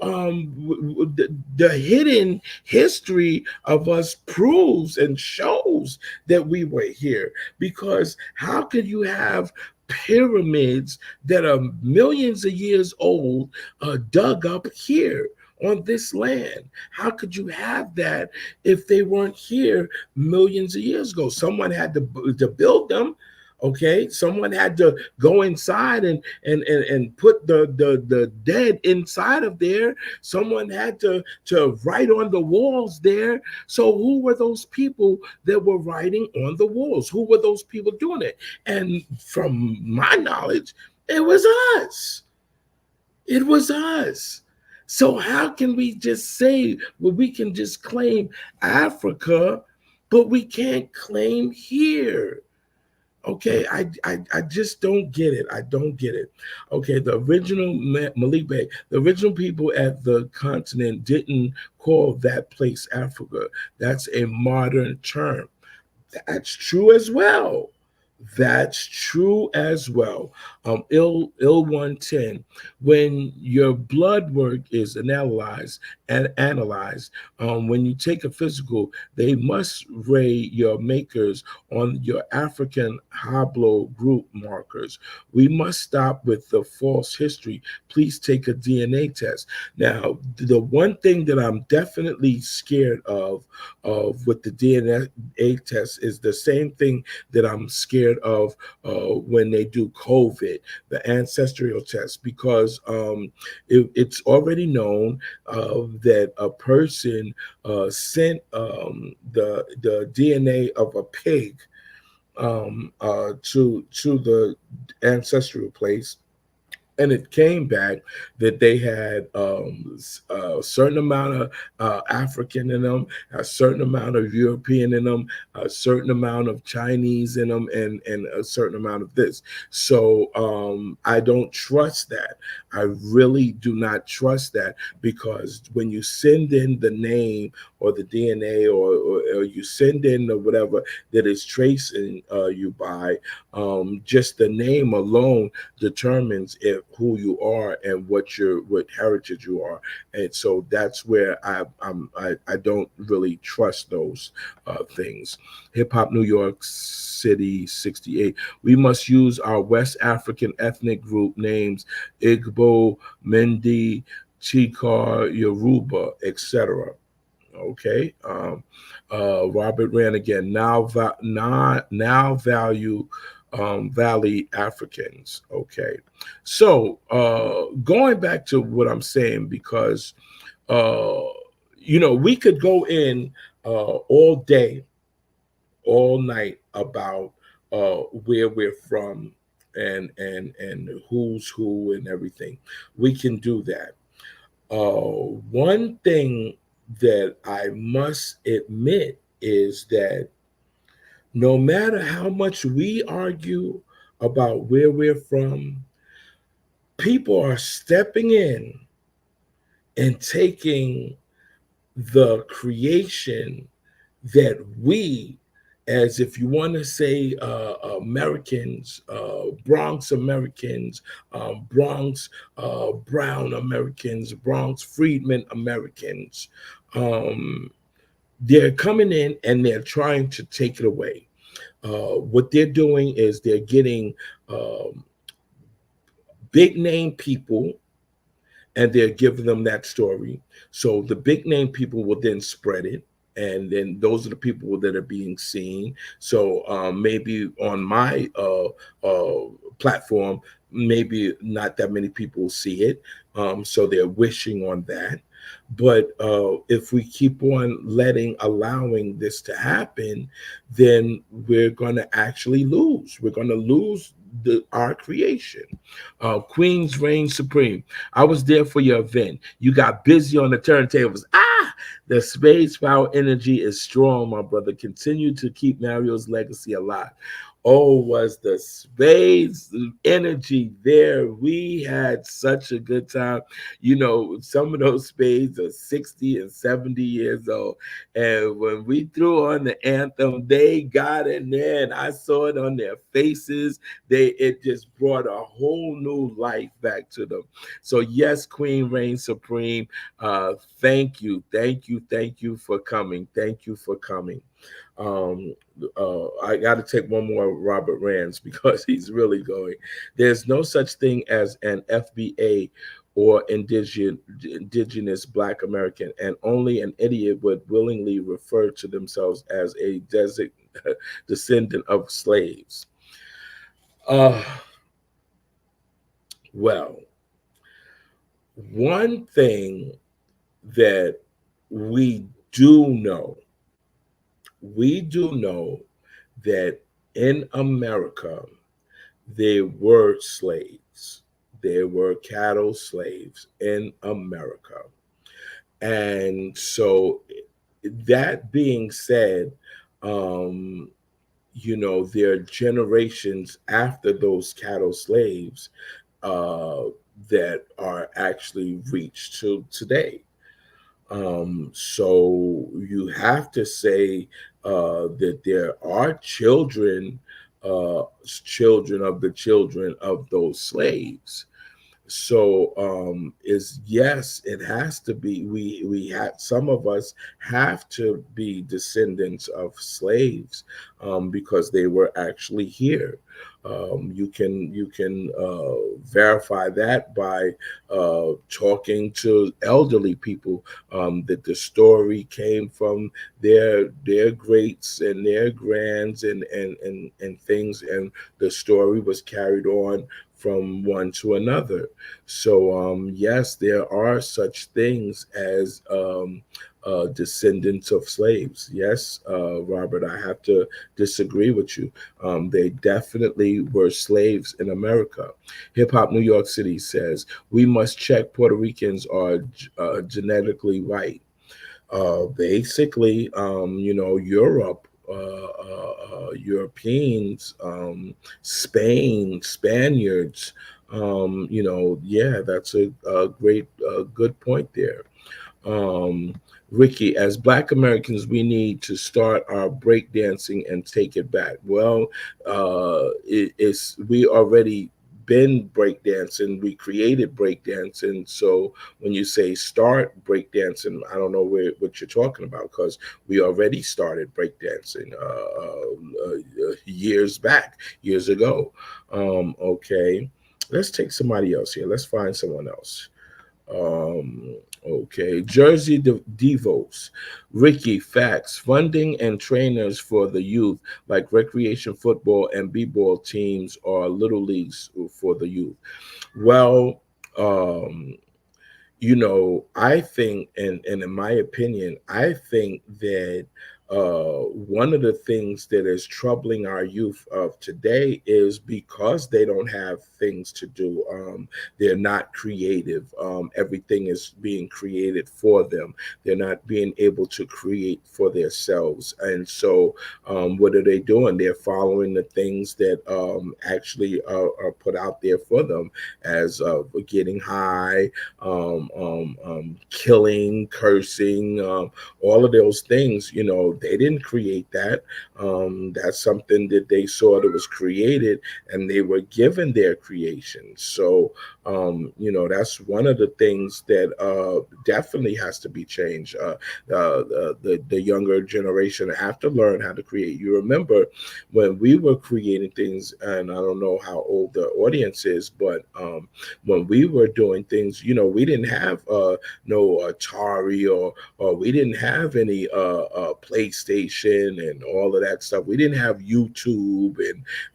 the hidden history of us proves and shows that we were here. Because how could you have pyramids that are millions of years old dug up here on this land? How could you have that if they weren't here millions of years ago? Someone had to build them. Okay, someone had to go inside and put the dead inside of there. Someone had to write on the walls there. So who were those people that were writing on the walls? Who were those people doing it? And from my knowledge, it was us. It was us. So how can we just say, well, we can just claim Africa, but we can't claim here? Okay, I just don't get it. I don't get it. Okay, the original Malik Bay, the original people at the continent didn't call that place Africa. That's a modern term. That's true as well. That's true as well. Ill 110. When your blood work is analyzed, when you take a physical, they must rate your makers on your African haplogroup markers. We must stop with the false history. Please take a DNA test. Now, the one thing that I'm definitely scared with the DNA test is the same thing that I'm scared of when they do COVID, the ancestral test, because it's already known that a person sent the DNA of a pig to the ancestral place, and it came back that they had a certain amount of African in them, a certain amount of European in them, a certain amount of Chinese in them, and a certain amount of this. So I don't trust that. I really do not trust that, because when you send in the name or the DNA or you send in the whatever that is tracing you by, just the name alone determines who you are and what heritage you are. And so that's where I don't really trust those things. Hip Hop New York City 68. We must use our West African ethnic group names: Igbo, Mendi, Chikar, Yoruba, etc. Okay. Robert ran again. Now value Valley Africans. Okay. So going back to what I'm saying, because we could go in all day, all night about where we're from and who's who and everything. We can do that. One thing that I must admit is that no matter how much we argue about where we're from, people are stepping in and taking the creation that we, as if you want to say Americans, Bronx Americans, Bronx Brown Americans, Bronx Freedman Americans, they're coming in and they're trying to take it away. What they're doing is they're getting big name people and they're giving them that story. So the big name people will then spread it. and then those are the people that are being seen. So maybe on my platform, maybe not that many people see it, so they're wishing on that. But if we keep on allowing this to happen, then we're going to actually lose. We're going to lose our creation. Queens reign supreme. I was there for your event. You got busy on the turntables. The space power energy is strong, my brother. Continue to keep Mario's legacy alive. Oh, was the space energy there? We had such a good time. Some of those spades are 60 and 70 years old. And when we threw on the anthem, they got in there, and I saw it on their faces. It just brought a whole new life back to them. So yes, Queen reigns supreme. Thank you, thank you, thank you for coming. Thank you for coming. Um, I got to take one more Robert Rands because he's really going. There's no such thing as an FBA or indigenous Black American, and only an idiot would willingly refer to themselves as a descendant of slaves. Uh, well, one thing that we do know, we do know that in America, there were slaves. There were cattle slaves in America. And so, that being said, um, there are generations after those cattle slaves uh, that are actually reached to today. So you have to say that there are children of the children of those slaves. So is yes, it has to be. We had some of us have to be descendants of slaves because they were actually here. You can verify that by talking to elderly people, that the story came from their greats and their grands and things, and the story was carried on from one to another. So yes, there are such things as descendants of slaves. Yes, Robert, I have to disagree with you. They definitely were slaves in America. Hip Hop New York City says we must check Puerto Ricans are genetically white. Basically, Europe, Europeans, Spain, Spaniards. Yeah, that's a great, good point there. Um, Ricky, as Black Americans, we need to start our breakdancing and take it back. Well, it's we already been breakdancing. We created breakdancing. So when you say start breakdancing, I don't know what you're talking about because we already started breakdancing years back, years ago. Okay, let's take somebody else here. Let's find someone else. Um, okay, Jersey Devos, Ricky, facts, funding and trainers for the youth, like recreation football and b-ball teams or little leagues for the youth. Well, um, I think, and in my opinion, I think that one of the things that is troubling our youth of today is because they don't have things to do. They're not creative. Everything is being created for them. They're not being able to create for themselves. And so, what are they doing? They're following the things that actually are put out there for them, as getting high, killing, cursing, all of those things. they didn't create that. That's something that they saw that was created, and they were given their creation. So that's one of the things that definitely has to be changed. The younger generation have to learn how to create. You remember when we were creating things, and I don't know how old the audience is, but when we were doing things, we didn't have no Atari, or we didn't have any PlayStation and all of that stuff. We didn't have YouTube,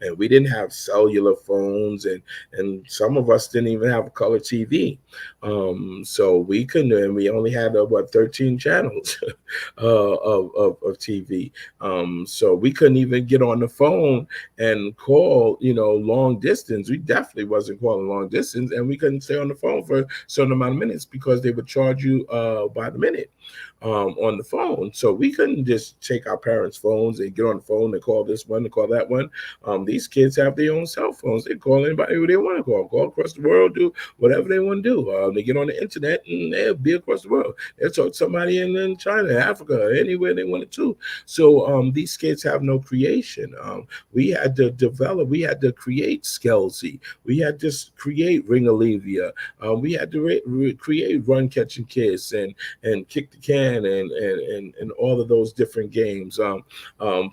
and we didn't have cellular phones, and some of us didn't even have a color TV. So we couldn't, and we only had 13 channels of TV. So we couldn't even get on the phone and call, long distance. We definitely wasn't calling long distance, and we couldn't stay on the phone for a certain amount of minutes because they would charge you by the minute on the phone. So we couldn't just take our parents' phones and get on the phone and call this one and call that one. These kids have their own cell phones. They call anybody who they want to call across the world, do whatever they want to do. They get on the internet and they'll be across the world. They'll talk to somebody in China, Africa, anywhere they wanted to. So these kids have no creation. We had to develop, we had to create Skelsey. We had to create Ring Olivia. We had to create Run, Catch, and Kiss, and Kick the Can, and all of those different games,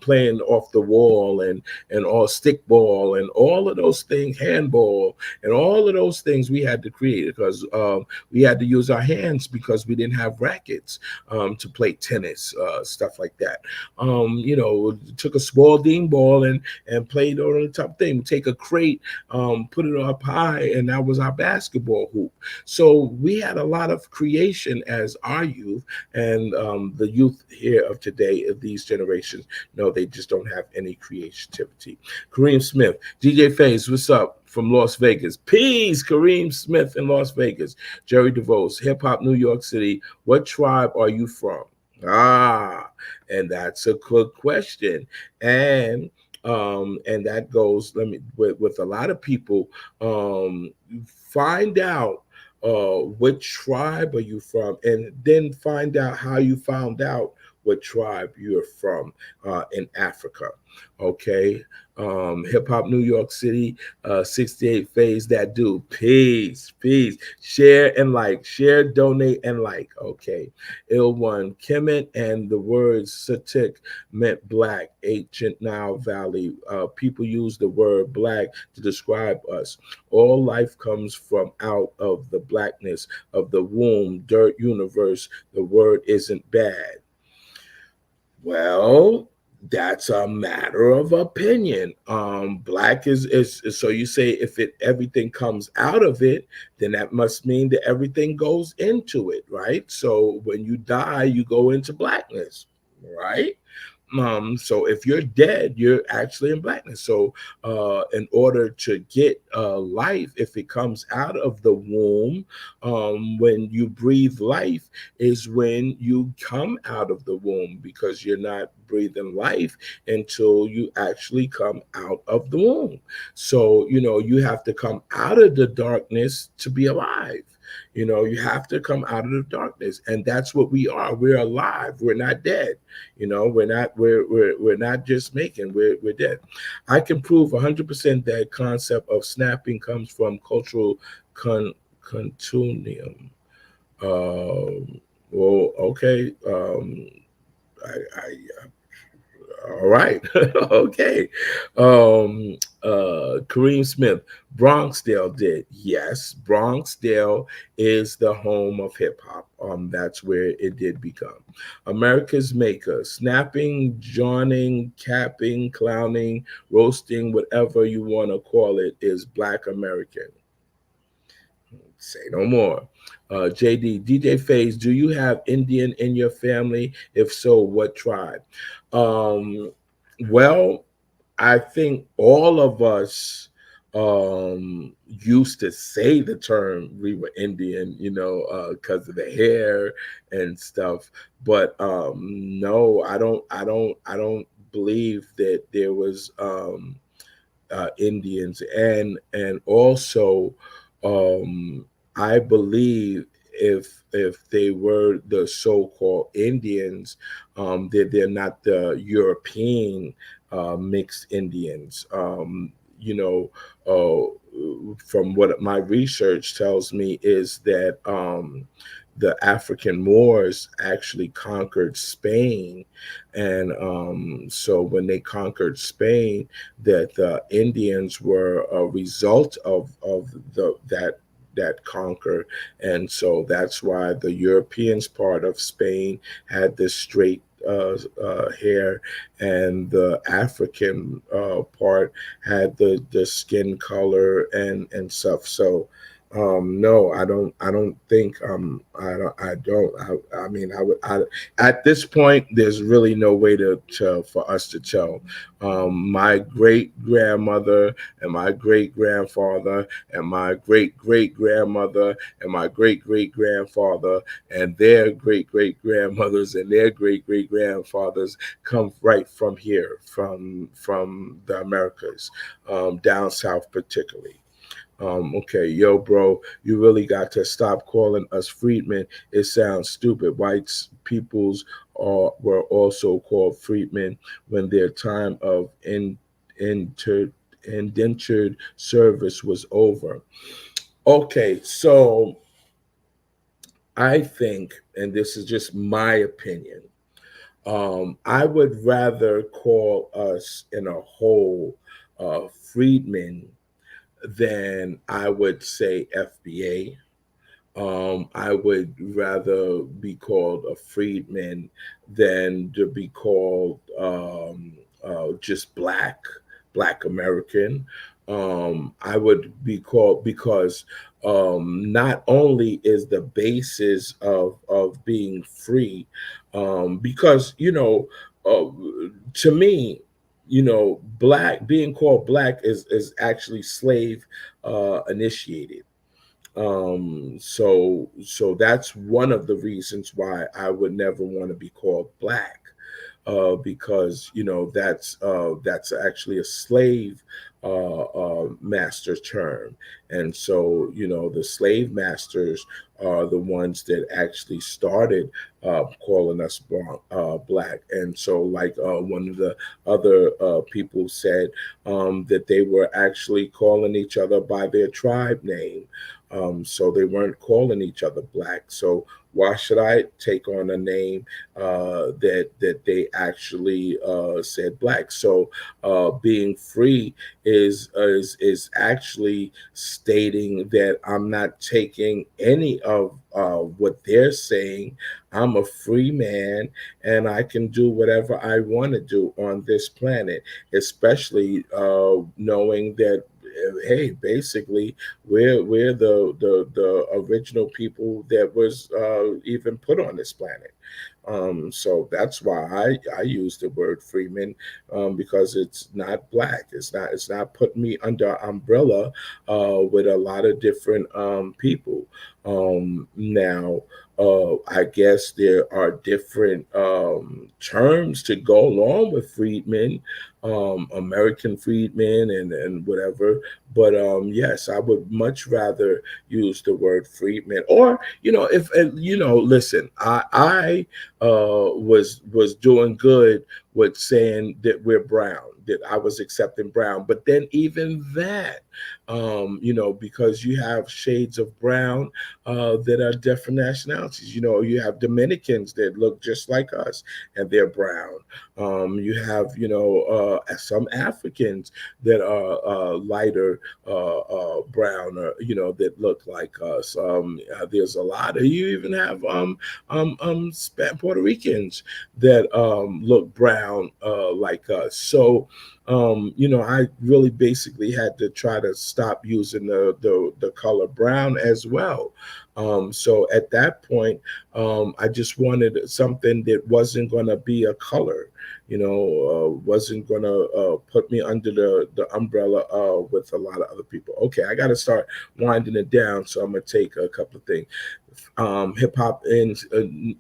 playing off the wall, and all stickball, and all of those things, handball, and all of those things we had to create because we had to use our hands because we didn't have rackets to play tennis, stuff like that. Took a Spalding ball and played on the top thing. Take a crate, put it up high, and that was our basketball hoop. So we had a lot of creation as our youth, and the youth here of today, of these generations, no, they just don't have any creativity. Kareem Smith, DJ Faze, what's up? From Las Vegas. Peace, Kareem Smith in Las Vegas. Jerry DeVos, Hip Hop New York City. What tribe are you from? And that's a good question. And that goes, with a lot of people, find out what tribe are you from, and then find out how you found out what tribe you're from in Africa. Okay. Hip Hop New York City, 68 Phase, that do. Peace, peace. Share and like, share, donate, and like. Okay. Ill One, Kemet, and the word Satik meant black, ancient Nile Valley. People use the word black to describe us. All life comes from out of the blackness of the womb, dirt universe. The word isn't bad. Well, that's a matter of opinion. Black is so you say if it everything comes out of it, then that must mean that everything goes into it, right? So when you die, you go into blackness, right? So if you're dead, you're actually in blackness. So in order to get life, if it comes out of the womb, when you breathe life is when you come out of the womb, because you're not breathing life until you actually come out of the womb. So you have to come out of the darkness to be alive. You have to come out of the darkness, and that's what we are. We're alive. We're not dead. We're not just making. We're dead. I can prove 100% that concept of snapping comes from cultural continuum. Well, okay. All right. Okay. Kareem Smith, Bronxdale did. Yes, Bronxdale is the home of hip hop. That's where it did become. America's maker, snapping, joining, capping, clowning, roasting, whatever you want to call it, is Black American. Say no more. JD, DJ Faze, do you have Indian in your family? If so, what tribe? Um, well, I think all of us used to say the term we were Indian, because of the hair and stuff. But no, I don't believe that there was Indians, and also I believe if they were the so-called Indians, they're not the European mixed Indians. From what my research tells me is that the African Moors actually conquered Spain, and so when they conquered Spain, that the Indians were a result of that conquer, and so that's why the Europeans part of Spain had this straight hair, and the African part had the skin color and stuff. So no, I don't think I mean at this point there's really no way to for us to tell. My great grandmother and my great grandfather and my great great grandmother and my great great grandfather and their great great grandmothers and their great great grandfathers come right from here, from the Americas, down south particularly. Okay, yo, bro, you really got to stop calling us freedmen. It sounds stupid. Whites peoples were also called freedmen when their time of inter, indentured service was over. Okay, so I think, and this is just my opinion, I would rather call us in a whole freedmen than I would say FBA. I would rather be called a freedman than to be called just black American. I would be called because not only is the basis of being free, because uh, to me, black being called black is actually slave initiated. So that's one of the reasons why I would never want to be called black, because that's actually a slave master term, and so the slave masters are the ones that actually started calling us black, and so like one of the other people said, that they were actually calling each other by their tribe name. So they weren't calling each other black. So why should I take on a name that they actually said black? So being free is actually stating that I'm not taking any of what they're saying. I'm a free man, and I can do whatever I want to do on this planet, especially knowing that. Hey, basically, we're the original people that was even put on this planet. So that's why I use the word Freeman, because it's not black. It's not putting me under umbrella with a lot of different people. Now, I guess there are different terms to go along with freedmen, American freedmen, and whatever. But yes, I would much rather use the word freedman. Or if listen, I was doing good with saying that we're brown, that I was accepting brown. But then even that, because you have shades of brown that are different nationalities. You have Dominicans that look just like us and they're brown. You have, some Africans that are lighter brown, or that look like us. There's a lot of, you even have Puerto Ricans that look brown like us. So I really basically had to try to stop using the color brown as well. So at that point, I just wanted something that wasn't going to be a color. wasn't gonna put me under the umbrella with a lot of other people. Okay, I got to start winding it down, so I'm gonna take a couple of things. Hip hop in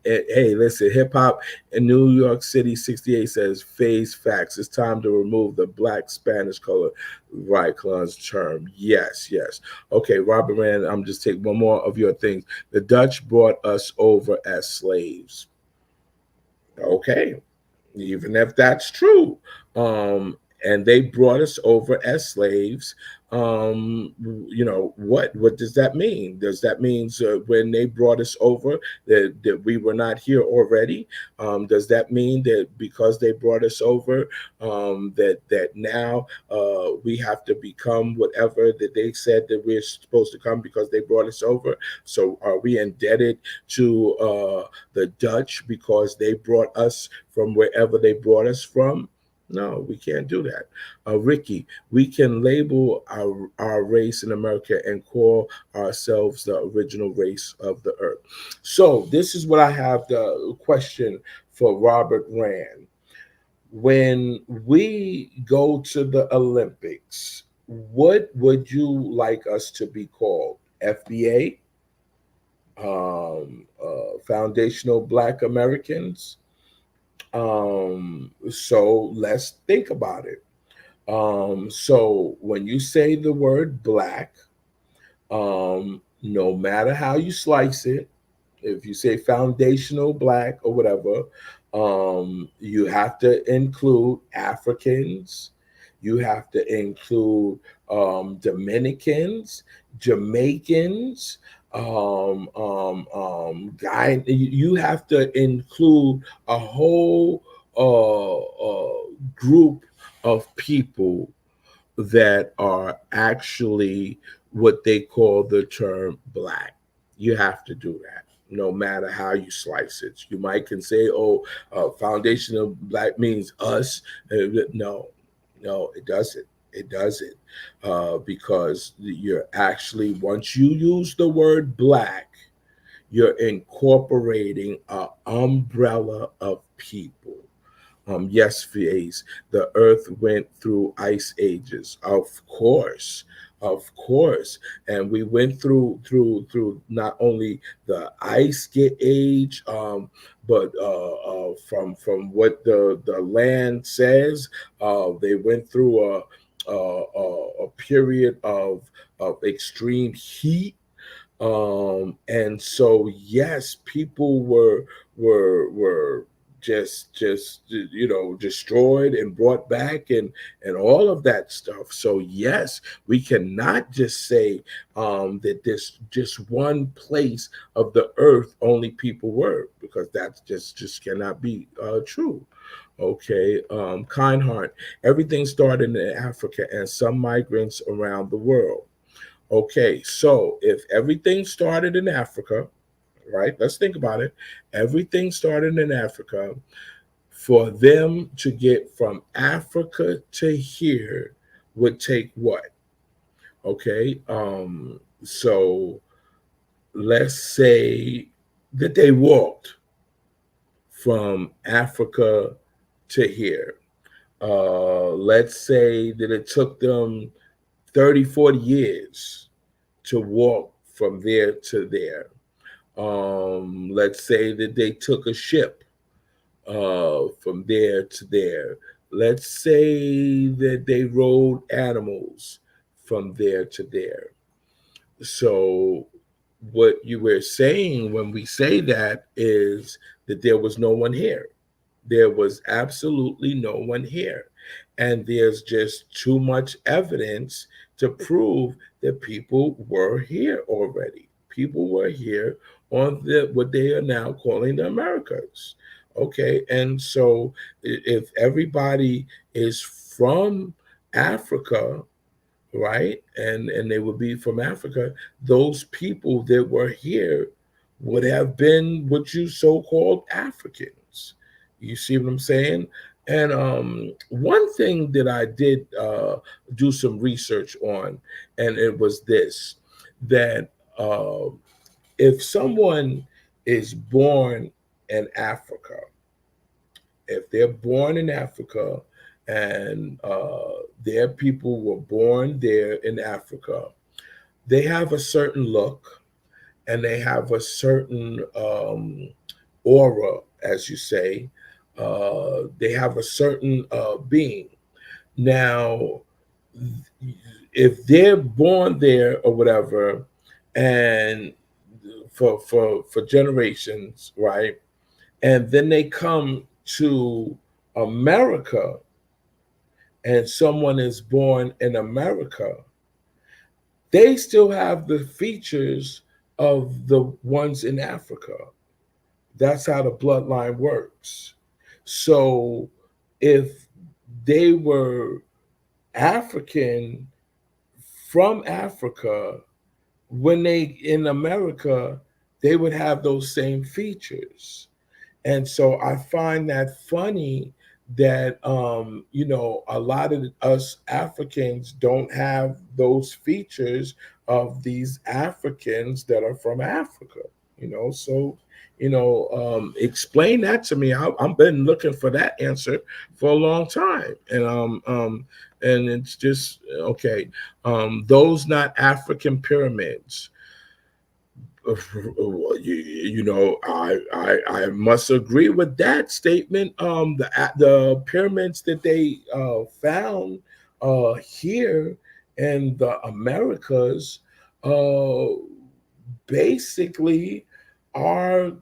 hey, listen, hip hop in New York City '68 says phase facts. It's time to remove the black Spanish color right clause term. Yes, yes. Okay, Robert Rand, I'm just taking one more of your things. The Dutch brought us over as slaves. Okay, even if that's true. And they brought us over as slaves. What does that mean? Does that mean when they brought us over that we were not here already? Does that mean that because they brought us over, that now we have to become whatever that they said that we're supposed to come because they brought us over? So are we indebted to the Dutch because they brought us from wherever they brought us from? No, we can't do that. Ricky, we can label our race in America and call ourselves the original race of the earth. So this is what I have the question for Robert Rand. When we go to the Olympics, what would you like us to be called? FBA? Foundational Black Americans? So let's think about it. So when you say the word black, no matter how you slice it, if you say foundational black or whatever, you have to include Africans, you have to include Dominicans, Jamaicans, guy. You have to include a whole group of people that are actually what they call the term black. You have to do that no matter how you slice it. You might can say, oh, foundation of black means us. No, no, it doesn't. It doesn't. Because you're actually, once you use the word black, you're incorporating an umbrella of people. Yes, phase. The Earth went through ice ages, of course, and we went through not only the ice age, but from what the land says, they went through a period of extreme heat, and so yes, people were just destroyed and brought back, and all of that stuff. So yes, we cannot just say that this just one place of the earth only people were, because that just cannot be true. Okay, kind heart, everything started in Africa and some migrants around the world. Okay, so if everything started in Africa, right? Let's think about it. Everything started in Africa. For them to get from Africa to here would take what? Okay, so let's say that they walked from Africa to here. Let's say that it took them 30, 40 years to walk from there to there. Let's say that they took a ship from there to there. Let's say that they rode animals from there to there. So, what you were saying when we say that is that there was no one here. There was absolutely no one here. And there's just too much evidence to prove that people were here already. People were here on what they are now calling the Americas. Okay. And so if everybody is from Africa, right, and they would be from Africa, those people that were here would have been what you so-called Africans. You see what I'm saying? And one thing that I did do some research on, and it was this, that if someone is born in Africa if they're born in Africa and their people were born there in Africa, they have a certain look and they have a certain aura, as you say. They have a certain being. Now, if they're born there or whatever, and for generations, right, and then they come to America, and someone is born in America, they still have the features of the ones in Africa. That's how the bloodline works. So if they were African from Africa, when they in America, they would have those same features. And so I find that funny that a lot of us Africans don't have those features of these Africans that are from Africa. So explain that to me. I've been looking for that answer for a long time, and it's just okay. Those not African pyramids. I must agree with that statement. The pyramids that they found here in the Americas uh, basically are,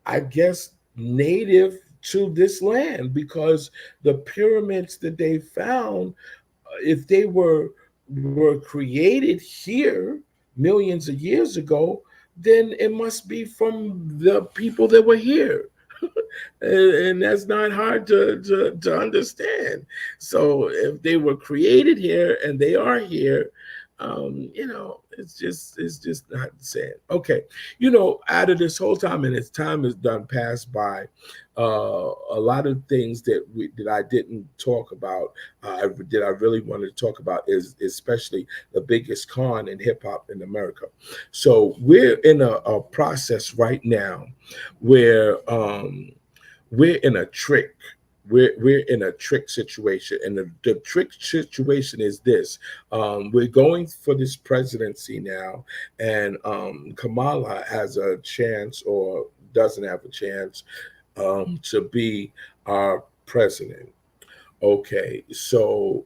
I guess, native to this land, because the pyramids that they found, if they were created here millions of years ago, then it must be from the people that were here. And that's not hard to understand. So if they were created here and they are here, it's just not saying. Okay, out of this whole time, and its time is done passed by, a lot of things that I didn't talk about, that I really wanted to talk about, is especially the biggest con in hip hop in America. So we're in a process right now where we're in a trick. We're in a trick situation, and the trick situation is this: we're going for this presidency now, and Kamala has a chance, or doesn't have a chance, to be our president. Okay, so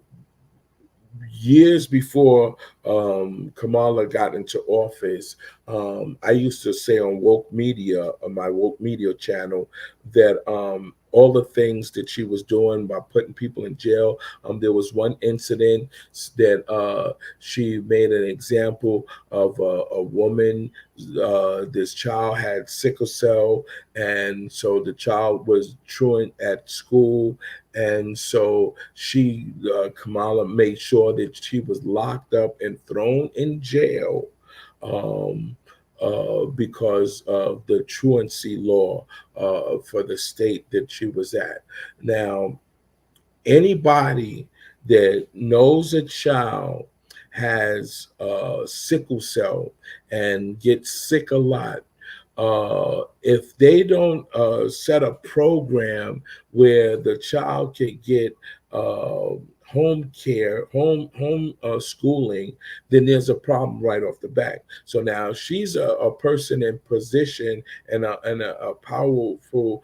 years before Kamala got into office, I used to say on on my woke media channel, that all the things that she was doing by putting people in jail. There was one incident that she made an example of a woman. This child had sickle cell, and so the child was truant at school, and so Kamala made sure that she was locked up and thrown in jail, um, because of the truancy law for the state that she was at. Now, anybody that knows a child has sickle cell and gets sick a lot, if they don't set a program where the child can get uh, home care, home schooling, then there's a problem right off the bat. So now she's a person in position, and a powerful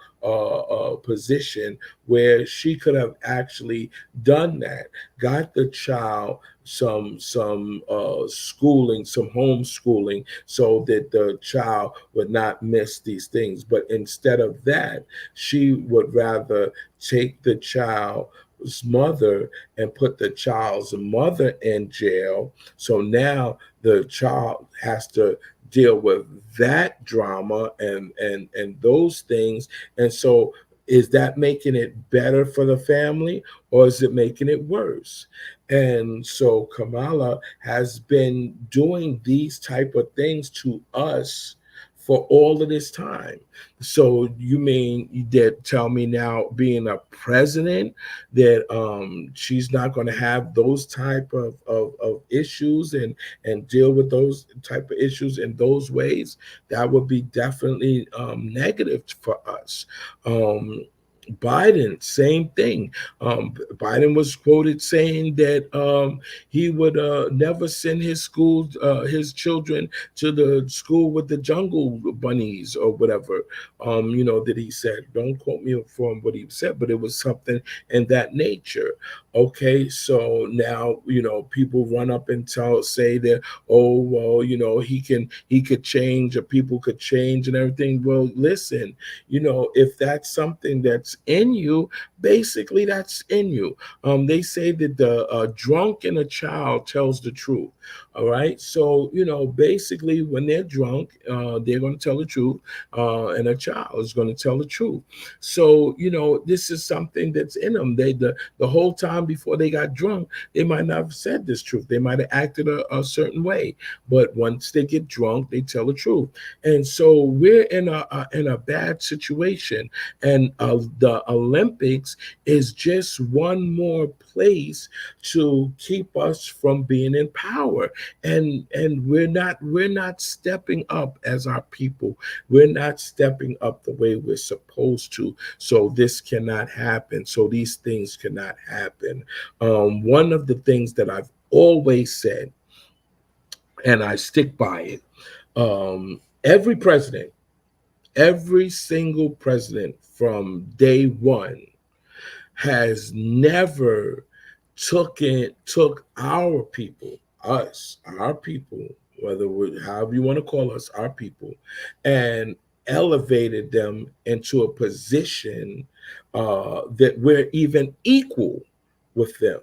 position, where she could have actually done that, got the child some schooling, some homeschooling, so that the child would not miss these things. But instead of that, she would rather take the child's mother and put the child's mother in jail. So now the child has to deal with that drama and those things. And so, is that making it better for the family, or is it making it worse? And so Kamala has been doing these type of things to us for all of this time. So you mean that, tell me now, being a president, that she's not going to have those type of issues, and deal with those type of issues in those ways? That would be definitely negative for us. Biden, same thing. Biden was quoted saying that he would never send his children to the school with the jungle bunnies or whatever. That he said. Don't quote me from what he said, but it was something in that nature. Okay, so now people run up and say that, oh well, he could change, or people could change and everything. Well, listen, if that's something that's in you, basically that's in you. They say that the drunk and a child tells the truth. All right, so basically when they're drunk, they're going to tell the truth, and a child is going to tell the truth. So this is something that's in them. The whole time before they got drunk, they might not have said this truth. They might have acted a certain way, but once they get drunk, they tell the truth. And so we're in a bad situation, and the Olympics is just one more place to keep us from being in power. And we're not stepping up as our people. We're not stepping up the way we're supposed to. So this cannot happen. So these things cannot happen. One of the things that I've always said, and I stick by it, every president, every single president from day one has never took our people, our people, however you want to call us, our people, and elevated them into a position that we're even equal with them.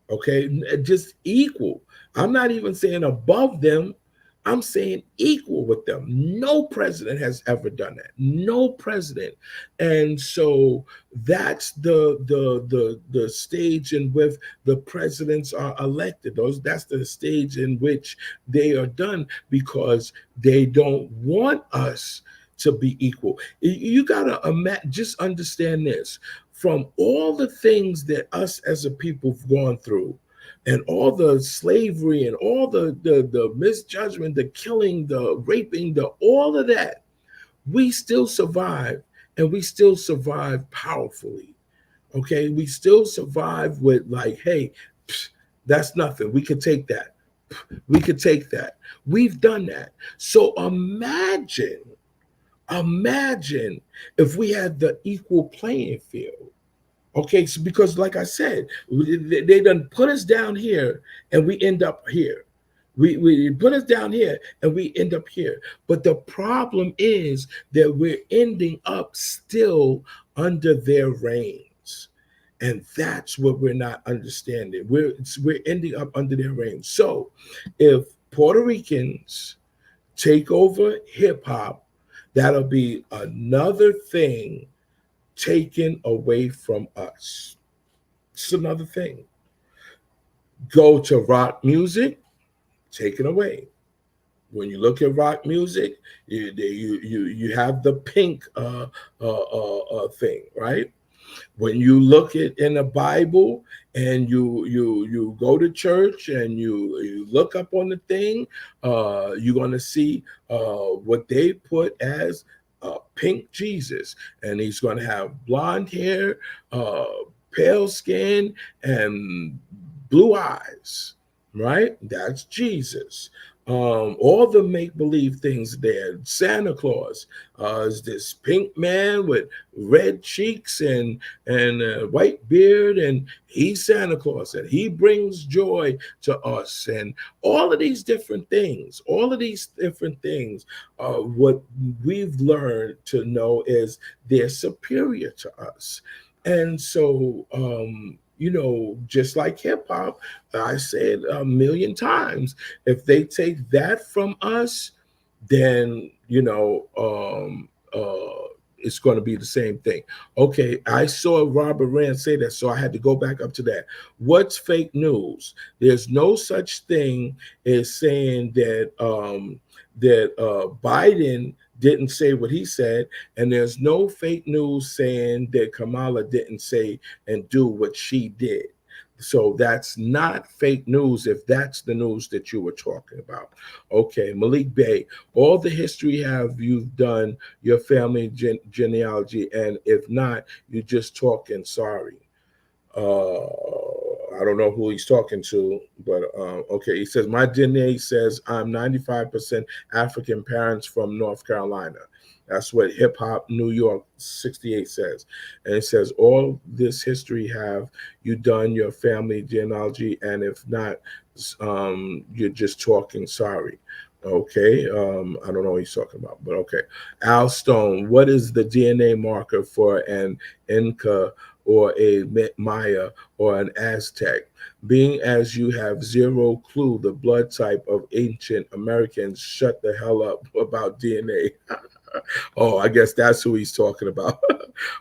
Okay, just equal. I'm not even saying above them. I'm saying equal with them. No president has ever done that. No president. And so that's the stage in which the presidents are elected. That's the stage in which they are done, because they don't want us to be equal. You gotta just understand this. From all the things that us as a people have gone through, and all the slavery and all the misjudgment, the killing, the raping, the all of that, we still survive, and we still survive powerfully. Okay, we still survive with, like, hey, that's nothing. We could take that. We could take that. We've done that. So imagine if we had the equal playing field. Okay, so because like I said, they done put us down here and we end up here. We put us down here and we end up here. But the problem is that we're ending up still under their reigns. And that's what we're not understanding. We're ending up under their reign. So if Puerto Ricans take over hip hop, that'll be another thing taken away from us. It's another thing. Go to rock music, taken away. When you look at rock music, you have the pink thing, right? When you look at in the Bible and you go to church and you look up on the thing, you're gonna see what they put as pink Jesus, and he's gonna have blonde hair, uh, pale skin, and blue eyes. Right? That's Jesus. All the make believe things there. Santa Claus is this pink man with red cheeks and white beard, and he's Santa Claus, and he brings joy to us, and all of these different things. All of these different things. What we've learned to know is they're superior to us, and so. Just like hip hop, I said a million times, if they take that from us, then it's going to be the same thing. Okay, I saw Robert Rand say that, so I had to go back up to that. What's fake news? There's no such thing as saying that Biden didn't say what he said, and there's no fake news saying that Kamala didn't say and do what she did. So that's not fake news if that's the news that you were talking about. Okay, Malik Bey, all the history have you've done your family genealogy, and if not, you're just talking. Sorry. Uh, I don't know who he's talking to, but okay. He says my DNA says I'm 95% African parents from North Carolina. That's what Hip Hop New York 68 says, and it says all this history have you done your family genealogy, and if not, you're just talking. Sorry. Okay, I don't know what he's talking about, but okay. Al Stone, what is the DNA marker for an Inca or a Maya or an Aztec? Being as you have zero clue the blood type of ancient Americans, shut the hell up about DNA. Oh, I guess that's who he's talking about.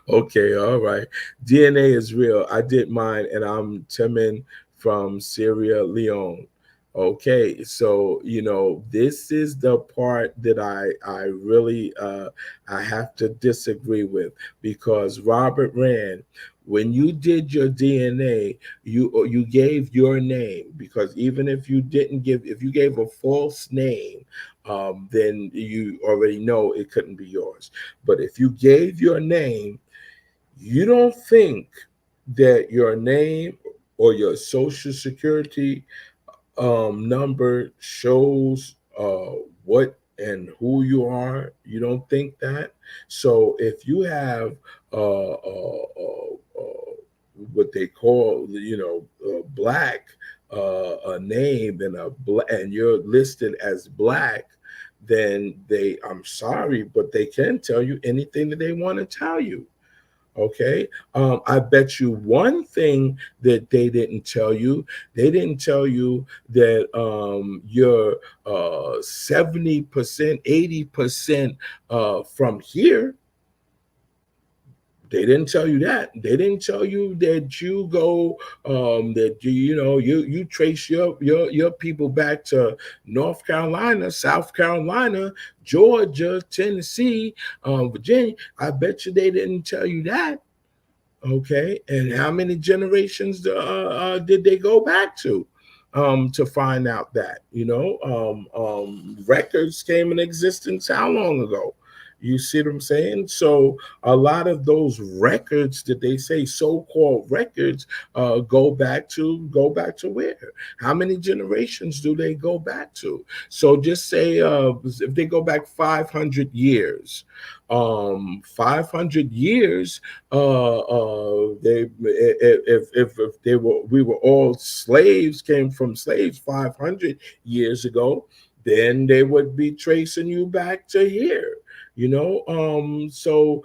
Okay, all right. DNA is real. I did mine, and I'm Timin from Sierra Leone. Okay, so this is the part that I really I have to disagree with, because Robert Rand, when you did your DNA, you gave your name, because even if you gave a false name, then you already know it couldn't be yours. But if you gave your name, you don't think that your name or your social security number shows what and who you are. You don't think that. So if you have what they call, black, a name, and and you're listed as black, then I'm sorry, but they can tell you anything that they want to tell you. Okay. I bet you one thing that they didn't tell you. They didn't tell you that you're 70%, 80% from here. They didn't tell you that. They didn't tell you that you go, that you trace your people back to North Carolina, South Carolina, Georgia, Tennessee, Virginia. I bet you they didn't tell you that. Okay, and how many generations did they go back to find out that? Records came in existence how long ago? You see what I'm saying? So a lot of those records that they say, so-called records, go back to where? How many generations do they go back to? So just say if they go back 500 years, 500 years, they if they were we were all slaves, came from slaves 500 years ago, then they would be tracing you back to here. So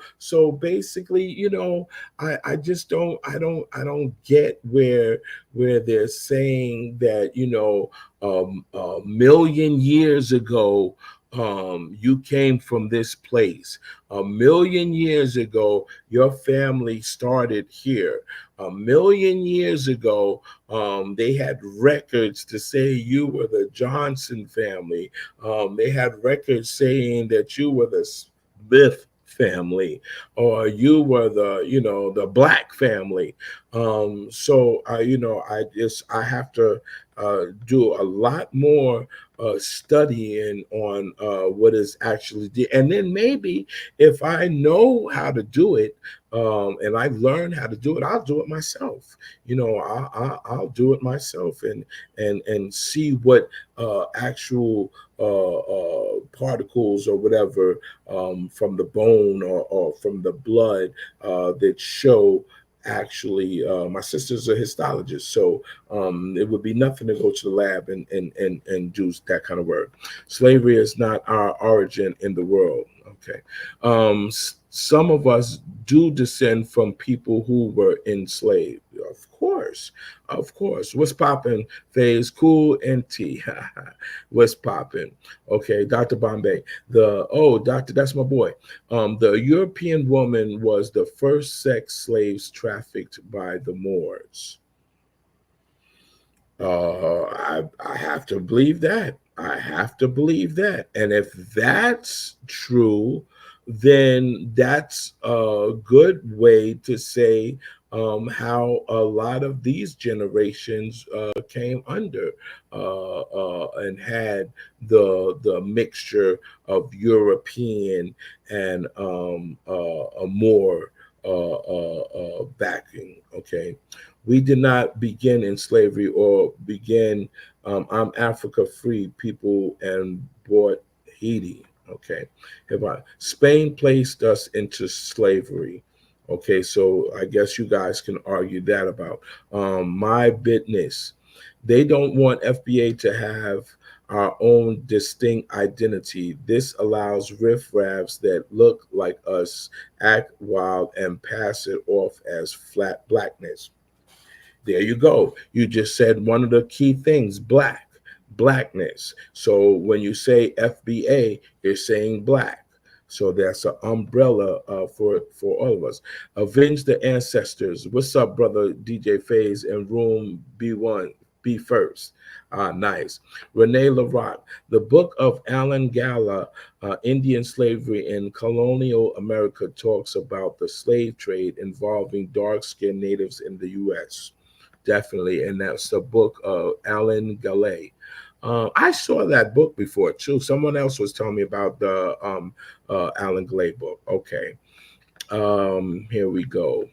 basically, I just don't get where they're saying that, a million years ago, you came from this place. A million years ago, your family started here. A million years ago, they had records to say you were the Johnson family. They had records saying that you were the Smith family, or you were the Black family. So I have to do a lot more studying on what is actually and then maybe if I know how to do it, and I learn how to do it, I'll do it myself. I'll do it myself, and see what actual particles or whatever, from the bone, or from the blood, that show actually. My sister's a histologist, so it would be nothing to go to the lab and do that kind of work. Slavery is not our origin in the world. Okay. Some of us do descend from people who were enslaved. Of course. Of course. What's popping? Phase cool and tea. What's popping? Okay, Dr. Bombay. Doctor, that's my boy. The European woman was the first sex slaves trafficked by the Moors. I have to believe that. I have to believe that. And if that's true, then that's a good way to say how a lot of these generations came under and had the mixture of European and a more backing. Okay, we did not begin in slavery or begin. I'm Africa free people and bought Haiti. Okay, Spain placed us into slavery. Okay, so I guess you guys can argue that about my business. They don't want FBA to have our own distinct identity. This allows riffraffs that look like us act wild and pass it off as flat blackness. There you go. You just said one of the key things, blackness. So when you say FBA, you're saying black. So that's an umbrella for all of us. Avenge the ancestors. What's up, brother DJ Faze in room B1, B first? Nice. Renee LaRock. The book of Alan Gala, Indian Slavery in Colonial America, talks about the slave trade involving dark-skinned natives in the U.S. Definitely, and that's the book of Alan Gallay. I saw that book before too. Someone else was telling me about the Alan Gallay book. Okay, here we go.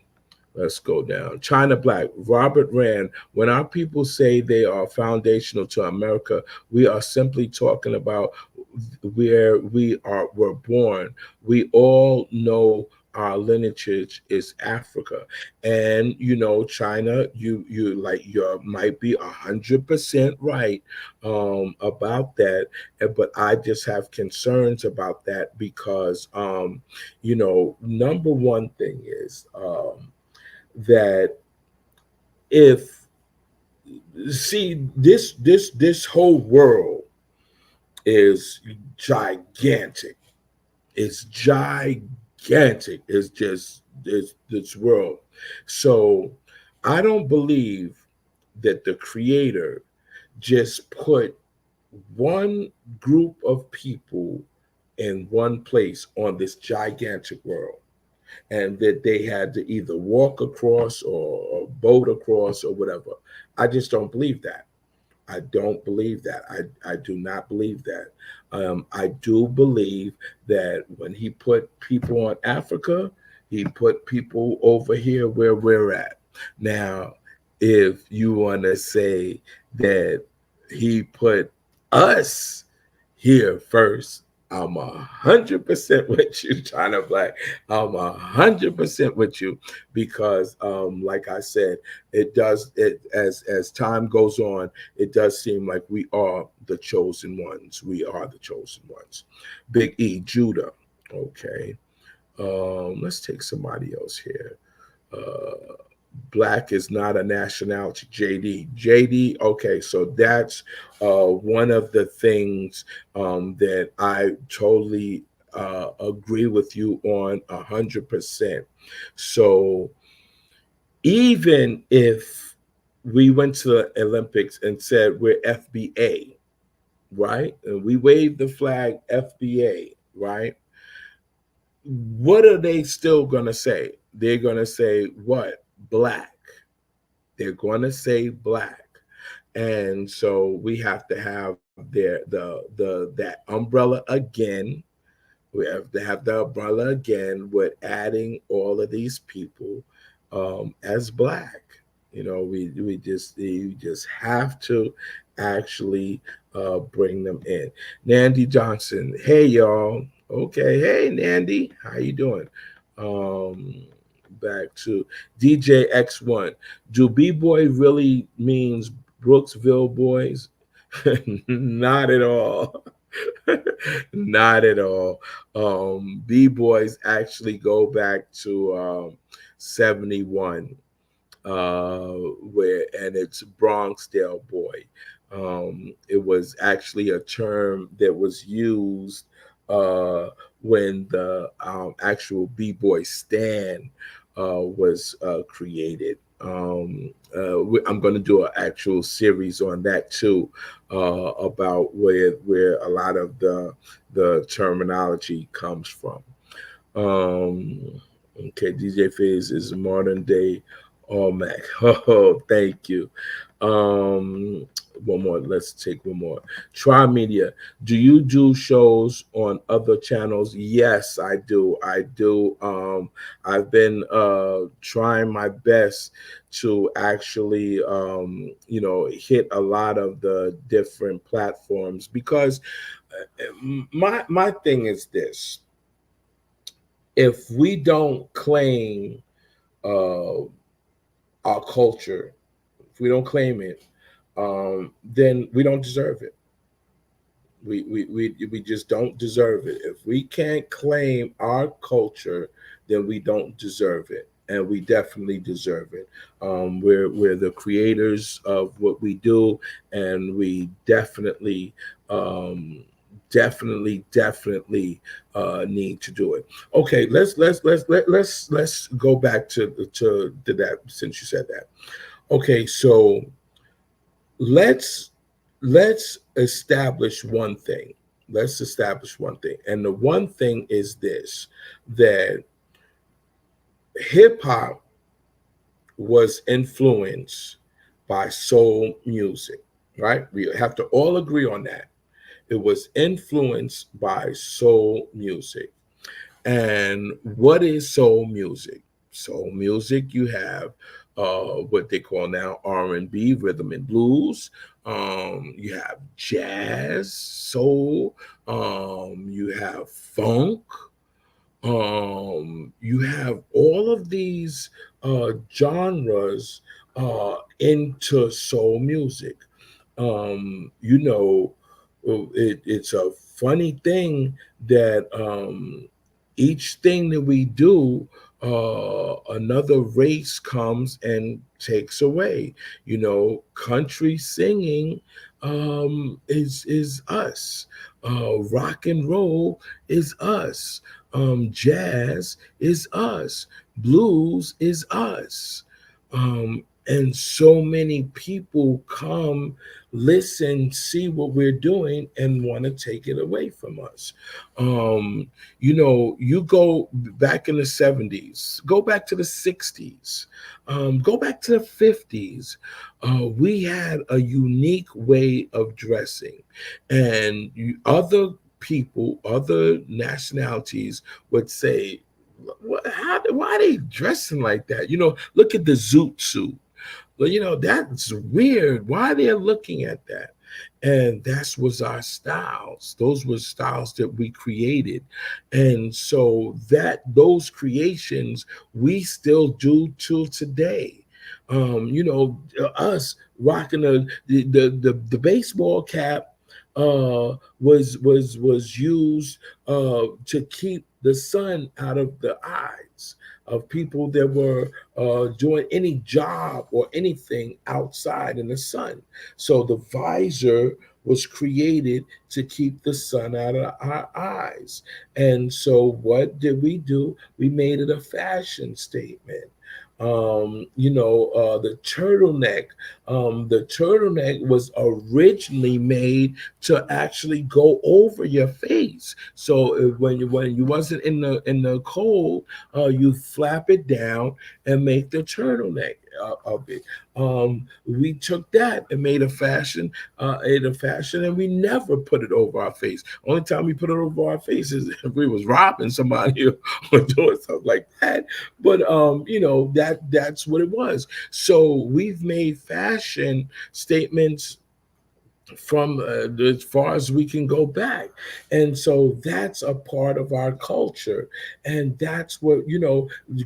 Let's go down. China Black, Robert Rand. When our people say they are foundational to America, we are simply talking about where were born. We all know our lineage is Africa, and China. You like you might be 100% right about that, but I just have concerns about that because number one thing is. That if see this whole world is gigantic. It's gigantic. It's just this world. So I don't believe that the creator just put one group of people in one place on this gigantic world, and that they had to either walk across or boat across or whatever. I just don't believe that. I don't believe that. I do not believe that. I do believe that when he put people on Africa, he put people over here where we're at. Now, if you want to say that he put us here first, I'm 100% with you, China Black. I'm 100% with you because, like I said, it does. It as time goes on, it does seem like we are the chosen ones. We are the chosen ones. Big E, Judah. Okay, let's take somebody else here. Uh, Black is not a nationality. JD. Okay, so that's one of the things that I totally agree with you on 100%. So even if we went to the Olympics and said we're FBA, right, and we waved the flag FBA, right, what are they still going to say? They're going to say what? Black. They're going to say black. And so we have to have that umbrella again. We have to have the umbrella again with adding all of these people as black. We just have to actually bring them in. Nandy Johnson, hey y'all. Okay, hey Nandy, how you doing? Back to DJ X1. Do B-boy really means Brooksville boys? Not at all. Not at all. B-boys actually go back to 71, where and it's Bronxdale boy. It was actually a term that was used when the actual B-boy stand was created. I'm going to do an actual series on that too, about where a lot of the terminology comes from. Okay, DJ Fizz is modern day Oh, Mac. Oh, thank you. Um, one more. Let's take one more. Try Media. Do you do shows on other channels? Yes, I do. I do. I've been trying my best to actually, hit a lot of the different platforms because my thing is this: if we don't claim uh, our culture, if we don't claim it, then we don't deserve it. We just don't deserve it. If we can't claim our culture, then we don't deserve it, and we definitely deserve it. We're the creators of what we do, and we definitely need to do it. Okay, let's go back to that since you said that. Okay, so let's let's establish one thing. Let's establish one thing. And the one thing is this, that hip hop was influenced by soul music, right? We have to all agree on that. It was influenced by soul music. And what is soul music? Soul music, you have what they call now R&B, rhythm and blues. You have jazz, soul. You have funk. You have all of these genres into soul music. You know, it's a funny thing that each thing that we do, another race comes and takes away. You know, country singing is us. Rock and roll is us. Jazz is us. Blues is us. And so many people come, listen, see what we're doing, and want to take it away from us. You go back in the 70s, go back to the 60s, go back to the 50s. We had a unique way of dressing, and other people, other nationalities would say, why are they dressing like that? Look at the zoot suit. Well, that's weird. Why they're looking at that? And that was our styles. Those were styles that we created. And so those creations we still do till today. Us rocking the baseball cap was used to keep the sun out of the eyes of people that were doing any job or anything outside in the sun. So the visor was created to keep the sun out of our eyes. And so what did we do? We made it a fashion statement. The turtleneck. The turtleneck was originally made to actually go over your face. So when you wasn't in the cold, you flap it down and make the turtleneck of it. We took that and made a fashion, and we never put it over our face. Only time we put it over our face is if we was robbing somebody or doing something like that. But that's what it was. So we've made fashion statements from as far as we can go back. And so that's a part of our culture. And that's what,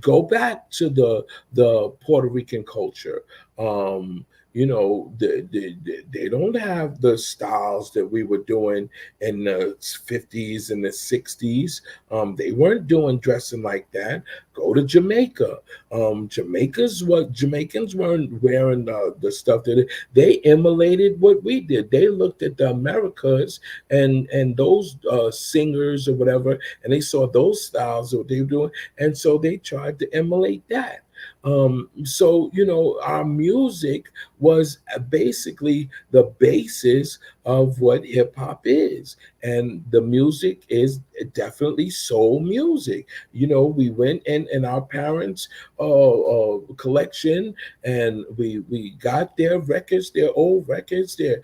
go back to the Puerto Rican culture. They don't have the styles that we were doing in the 50s and the 60s. They weren't doing dressing like that. Go to Jamaica. Jamaicans weren't wearing the stuff that they emulated what we did. They looked at the Americas and those singers or whatever, and they saw those styles of what they were doing, and so they tried to emulate that. So, our music was basically the basis of what hip hop is. And the music is definitely soul music. We went in our parents' collection, and we got their records, their old records, their,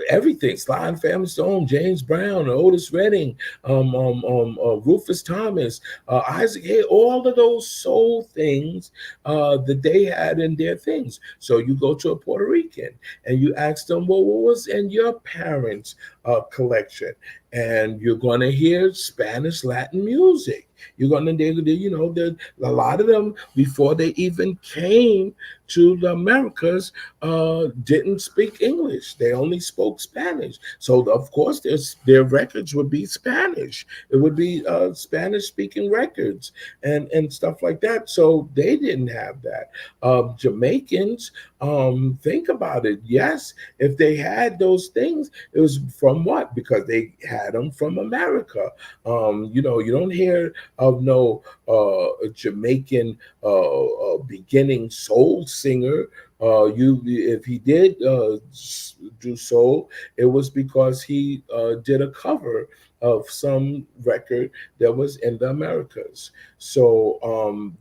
everything. Sly and Family Stone, James Brown, Otis Redding, Rufus Thomas, Isaac Hayes, all of those soul things that they had in their things. So you go to a Puerto Rican and you ask them, well, what was in your parents' collection? And you're going to hear Spanish Latin music. You're going to, a lot of them, before they even came to the Americas, didn't speak English. They only spoke Spanish. So, of course, their records would be Spanish. It would be Spanish speaking records and stuff like that. So they didn't have that. Jamaicans, think about it. Yes, if they had those things, it was from what? Because they had them from America. You don't hear of no Jamaican beginning soul singer. You If he did do soul, it was because he did a cover of some record that was in the Americas. So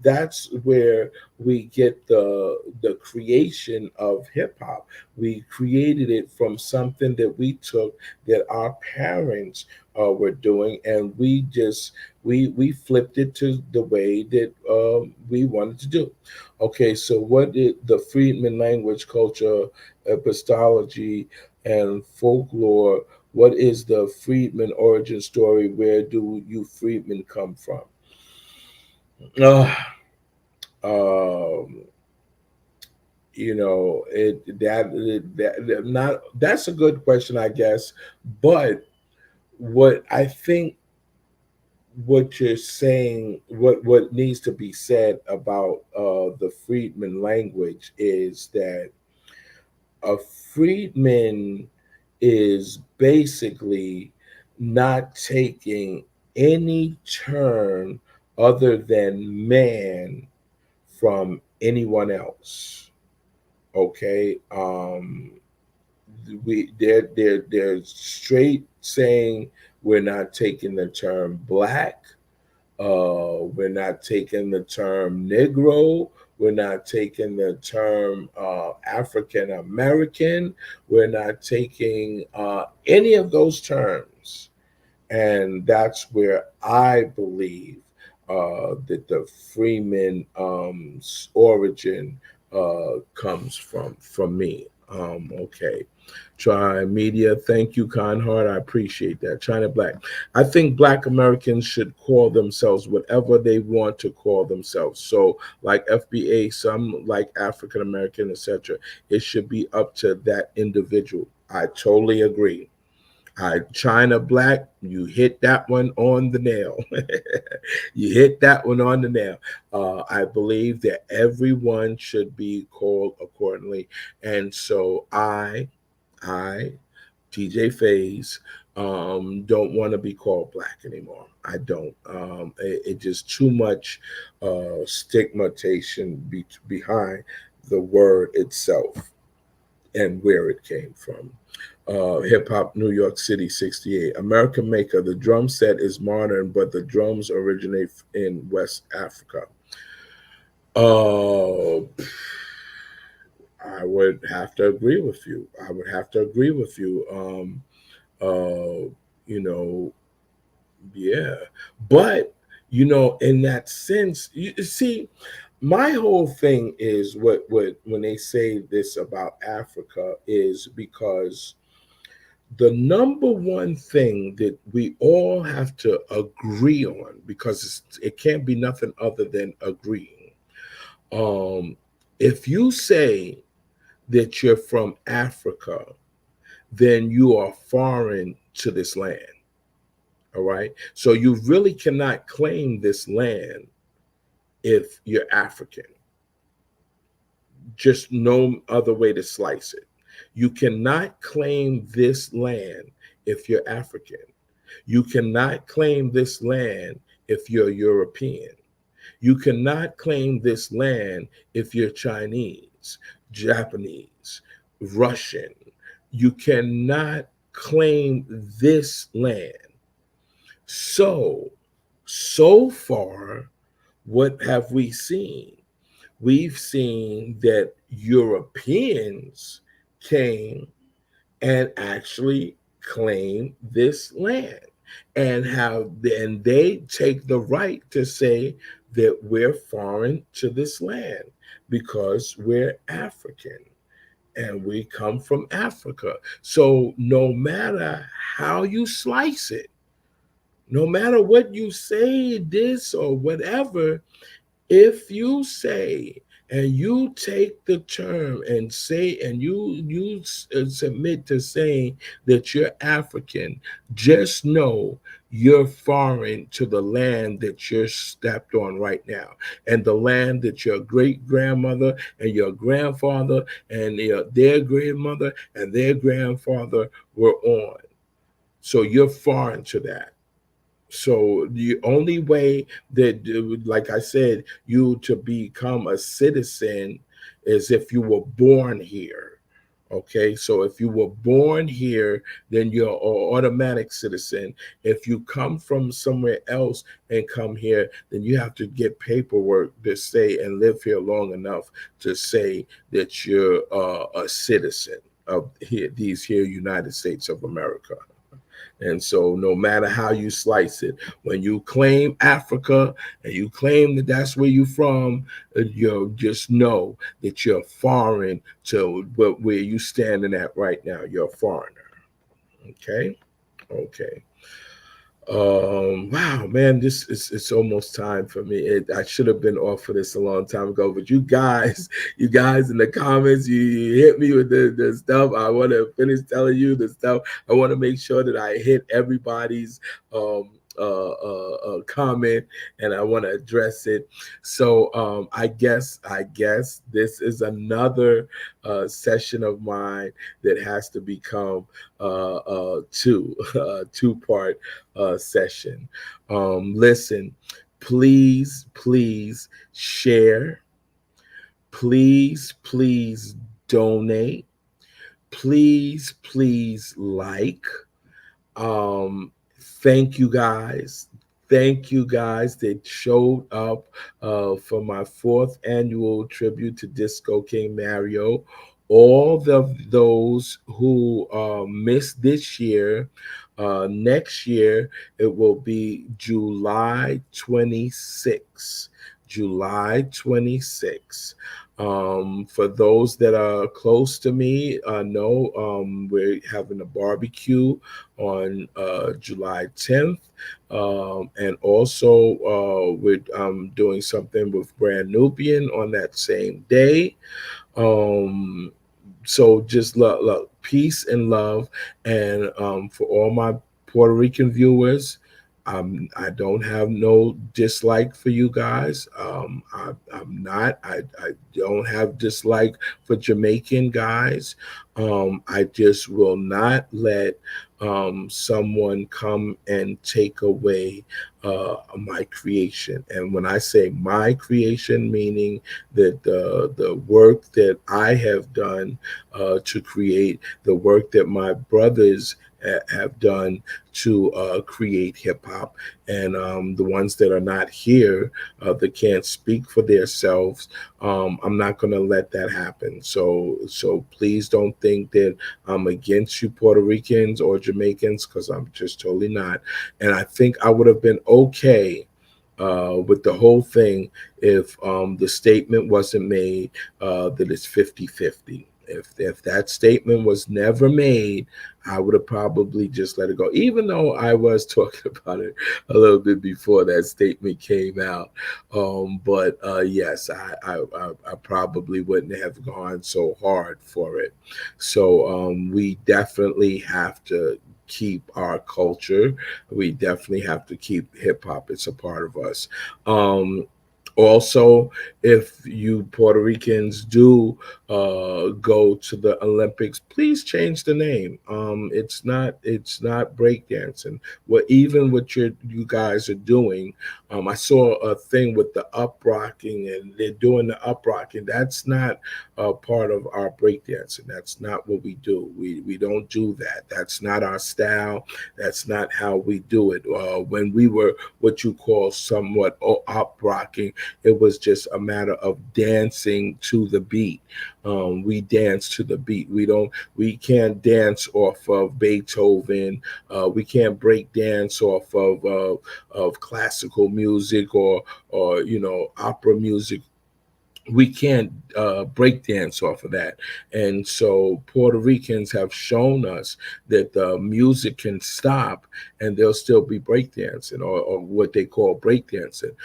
that's where we get the creation of hip hop. We created it from something that we took that our parents were doing, and we flipped it to the way that we wanted to do. Okay, so what did the Freedman language, culture, epistology, and folklore? What is the Freedman origin story? Where do you Freedmen come from? Uh, um, not that's a good question, I guess. But what I think, what you're saying, what needs to be said about the Freedman language is that a freedman is basically not taking any term other than man from anyone else. Okay, they're straight saying we're not taking the term black. We're not taking the term Negro. We're not taking the term African American. We're not taking any of those terms. And that's where I believe that the Freeman origin comes from me. Okay. Try Media, thank you, kind heart. I appreciate that. China Black. I think Black Americans should call themselves whatever they want to call themselves. So, like FBA, some like African American, etc. It should be up to that individual. I totally agree. China Black, you hit that one on the nail. You hit that one on the nail. I believe that everyone should be called accordingly, and so I, TJ Faze, don't want to be called black anymore. I don't. It just too much stigmatization behind the word itself and where it came from. Hip Hop New York City 68. American Maker. The drum set is modern, but the drums originate in West Africa. Uh, I would have to agree with you. I would have to agree with you. You know, yeah. But, in that sense, you see, my whole thing is what when they say this about Africa is because the number one thing that we all have to agree on, because it can't be nothing other than agreeing. If you say that you're from Africa, then you are foreign to this land. All right. So you really cannot claim this land if you're African. Just no other way to slice it. You cannot claim this land if you're African. You cannot claim this land if you're European. You cannot claim this land if you're Chinese, Japanese, Russian. You cannot claim this land. So far, what have we seen? We've seen that Europeans came and actually claim this land, and they take the right to say that we're foreign to this land because we're African and we come from Africa. So no matter how you slice it, no matter what you say, this or whatever, if you say and you take the term and say and you submit to saying that you're African, just know you're foreign to the land that you're stepped on right now, and the land that your great grandmother and your grandfather and their grandmother and their grandfather were on. So you're foreign to that. So the only way that, like I said, you to become a citizen is if you were born here. Okay, so if you were born here, then you're an automatic citizen. If you come from somewhere else and come here, then you have to get paperwork to say and live here long enough to say that you're a citizen of here, these here United States of America. And so, no matter how you slice it, when you claim Africa and you claim that that's where you're from, you just know that you're foreign to where you standing at right now. You're a foreigner. Okay. Okay. Wow, man, this is it's almost time for me. I should have been off for this a long time ago, but you guys, you guys in the comments, you hit me with the stuff. I want to finish telling you the stuff. I want to make sure that I hit everybody's comment, and I want to address it. So I guess this is another session of mine that has to become two-part session. Listen, please share. Please donate. Please like. Um, thank you guys. Thank you guys that showed up for my fourth annual tribute to Disco King Mario. All of those who missed this year, next year it will be July 26th. July 26th. For those that are close to me, know we're having a barbecue on July 10th. And also, we're doing something with Brand Nubian on that same day. Um, so just love, peace and love. And for all my Puerto Rican viewers, I don't have no dislike for you guys. I'm not. I don't have dislike for Jamaican guys. I just will not let someone come and take away my creation. And when I say my creation, meaning that the work that I have done to create, the work that my brothers have done to create hip hop, and the ones that are not here that can't speak for themselves, I'm not going to let that happen. So please don't think that I'm against you Puerto Ricans or Jamaicans, because I'm just totally not. And I think I would have been okay with the whole thing if the statement wasn't made that it's 50-50. If that statement was never made, I would have probably just let it go, even though I was talking about it a little bit before that statement came out. But yes, I probably wouldn't have gone so hard for it. So we definitely have to keep our culture. We definitely have to keep hip hop. It's a part of us. Also, if you Puerto Ricans do go to the Olympics, please change the name. It's not breakdancing. What even what you guys are doing. I saw a thing with the up rocking, and they're doing the up rocking. That's not part of our breakdancing. That's not what we do. We don't do that. That's not our style. That's not how we do it. When we were what you call somewhat up rocking, it was just a matter of dancing to the beat. We dance to the beat. We can't dance off of Beethoven. We can't break dance off of classical music or opera music. We can't break dance off of that. And so Puerto Ricans have shown us that the music can stop and they'll still be breakdancing, or what they call breakdancing.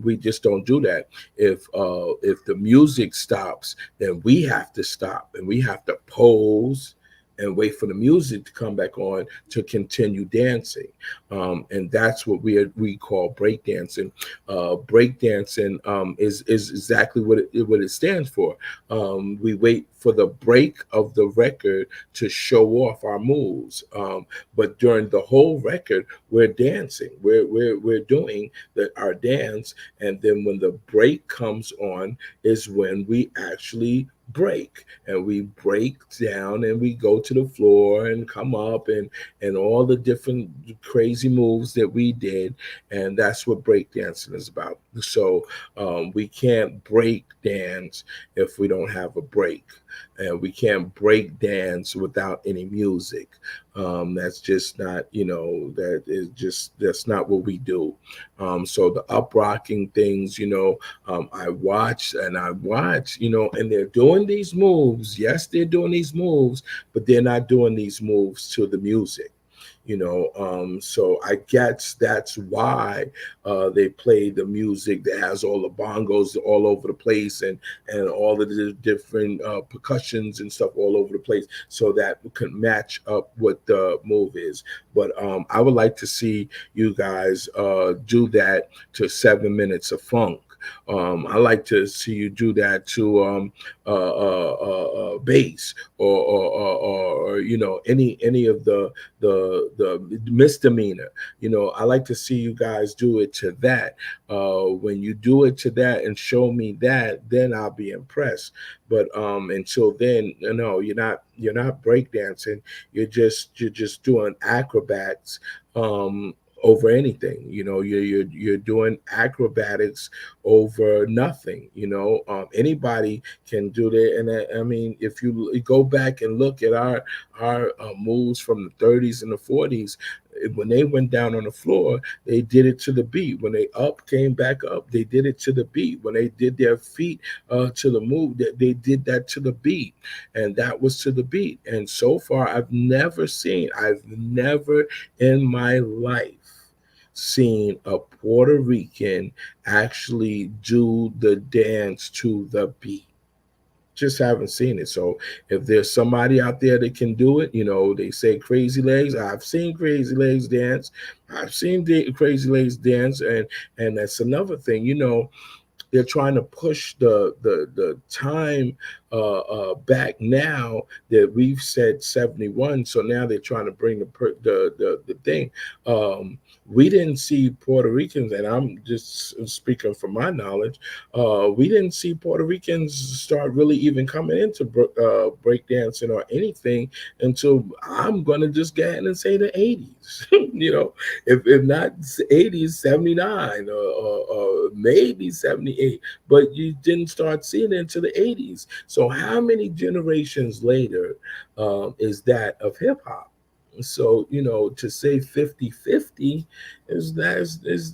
We just don't do that. If the music stops, then we have to stop and we have to pose and wait for the music to come back on to continue dancing. And that's what we call breakdancing. Breakdancing is exactly what it stands for. We wait for the break of the record to show off our moves, but during the whole record, we're dancing. We're doing our dance, and then when the break comes on, is when we actually break, and we break down and we go to the floor and come up, and all the different crazy moves that we did. And that's what breakdancing is about. So we can't break dance if we don't have a break, and we can't break dance without any music. That's just not, that's not what we do. So the up rocking things, I watch, and they're doing these moves. Yes, they're doing these moves, but they're not doing these moves to the music. So I guess that's why they play the music that has all the bongos all over the place, and all of the different percussions and stuff all over the place, so that we can match up what the move is. But I would like to see you guys do that to 7 minutes of funk. I like to see you do that to bass, or any of the misdemeanor. I like to see you guys do it to that. When you do it to that and show me that, then I'll be impressed. But until then, no, you're not breakdancing. You're just doing acrobats over anything. You're doing acrobatics over nothing. Anybody can do that. And I mean, if you go back and look at our moves from the 30s and the 40s, when they went down on the floor, they did it to the beat. When they came back up, they did it to the beat. When they did their feet to the move, they did that to the beat, and that was to the beat. And so far, I've never in my life seen a Puerto Rican actually do the dance to the beat. Just haven't seen it. So if there's somebody out there that can do it, they say Crazy Legs. I've seen Crazy Legs dance. I've seen Crazy Legs dance, and that's another thing. They're trying to push the time back now that we've said 71. So now they're trying to bring the thing. We didn't see Puerto Ricans, and I'm just speaking from my knowledge. We didn't see Puerto Ricans start really even coming into breakdancing or anything until, I'm gonna just go ahead and say, the 80s. If not 80s, 79, or maybe 78, but you didn't start seeing it until the 80s. So how many generations later is that of hip hop? So, to say 50-50 is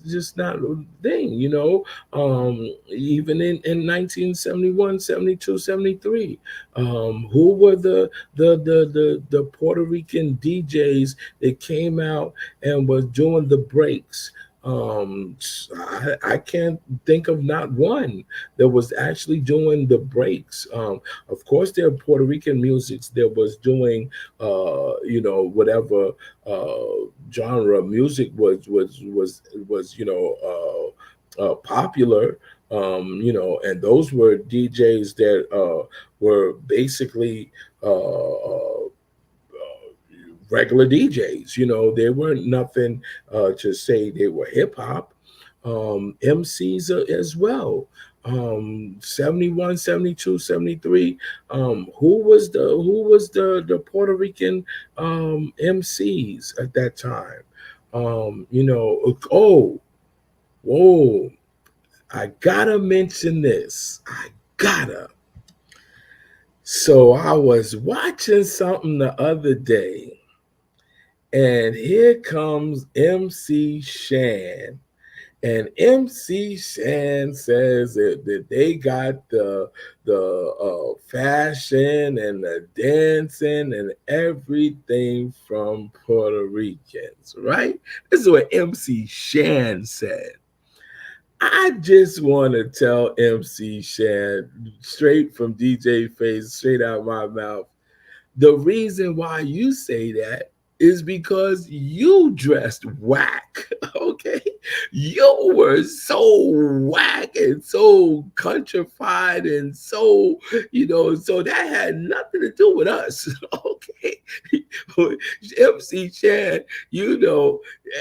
just not a thing. Even in 1971, 72, 73, who were the Puerto Rican DJs that came out and was doing the breaks? I can't think of not one that was actually doing the breaks. Of course, there are Puerto Rican musics that was doing, whatever genre music was popular. And those were DJs that were basically regular DJs. They weren't nothing to say they were hip hop. MCs as well. 71, 72, 73. Who was the Puerto Rican MCs at that time? Oh, whoa, I gotta mention this. I gotta. So I was watching something the other day, and here comes MC Shan. And MC Shan says that they got the fashion and the dancing and everything from Puerto Ricans, right? This is what MC Shan said. I just want to tell MC Shan straight from DJ Face, straight out my mouth. The reason why you say that is because you dressed whack, okay? You were so whack and so countrified and so that had nothing to do with us, okay? MC Chan,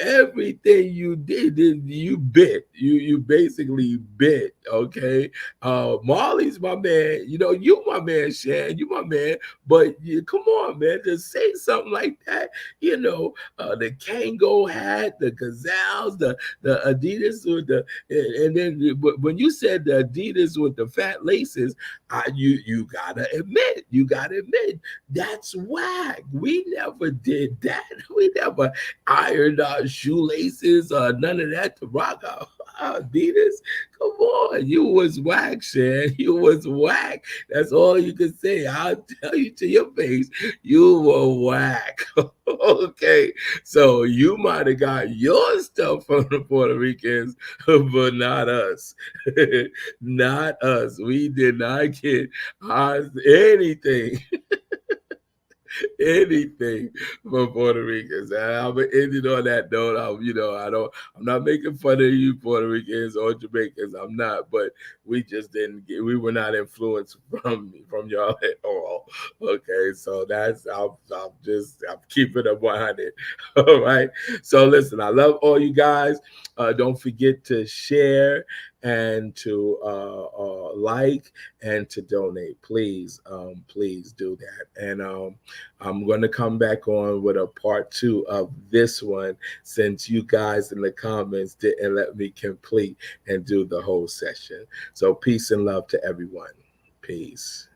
everything you did, you bit. You basically bit, okay? Marley's my man. You my man, Shan. You my man. But come on, man, to say something like that, the Kango hat, the Gazelles, the Adidas with and then when you said the Adidas with the fat laces, you gotta admit, that's whack. We never did that. We never ironed our shoelaces or none of that to rock our Adidas. Come on, you was whack, Shan. You was whack. That's all you can say. I'll tell you to your face, you were whack. Okay, so you might have got your stuff from the Puerto Ricans, but not us. Not us. We did not get anything. Anything from Puerto Ricans. I'm ending on that note. I'm not making fun of you Puerto Ricans or Jamaicans. I'm not, but we were not influenced from y'all at all. Okay, so I'm keeping it 100. All right. So listen, I love all you guys. Don't forget to share and to like and to donate. Please do that. And I'm going to come back on with a part 2 of this one, since you guys in the comments didn't let me complete and do the whole session. So peace and love to everyone. Peace.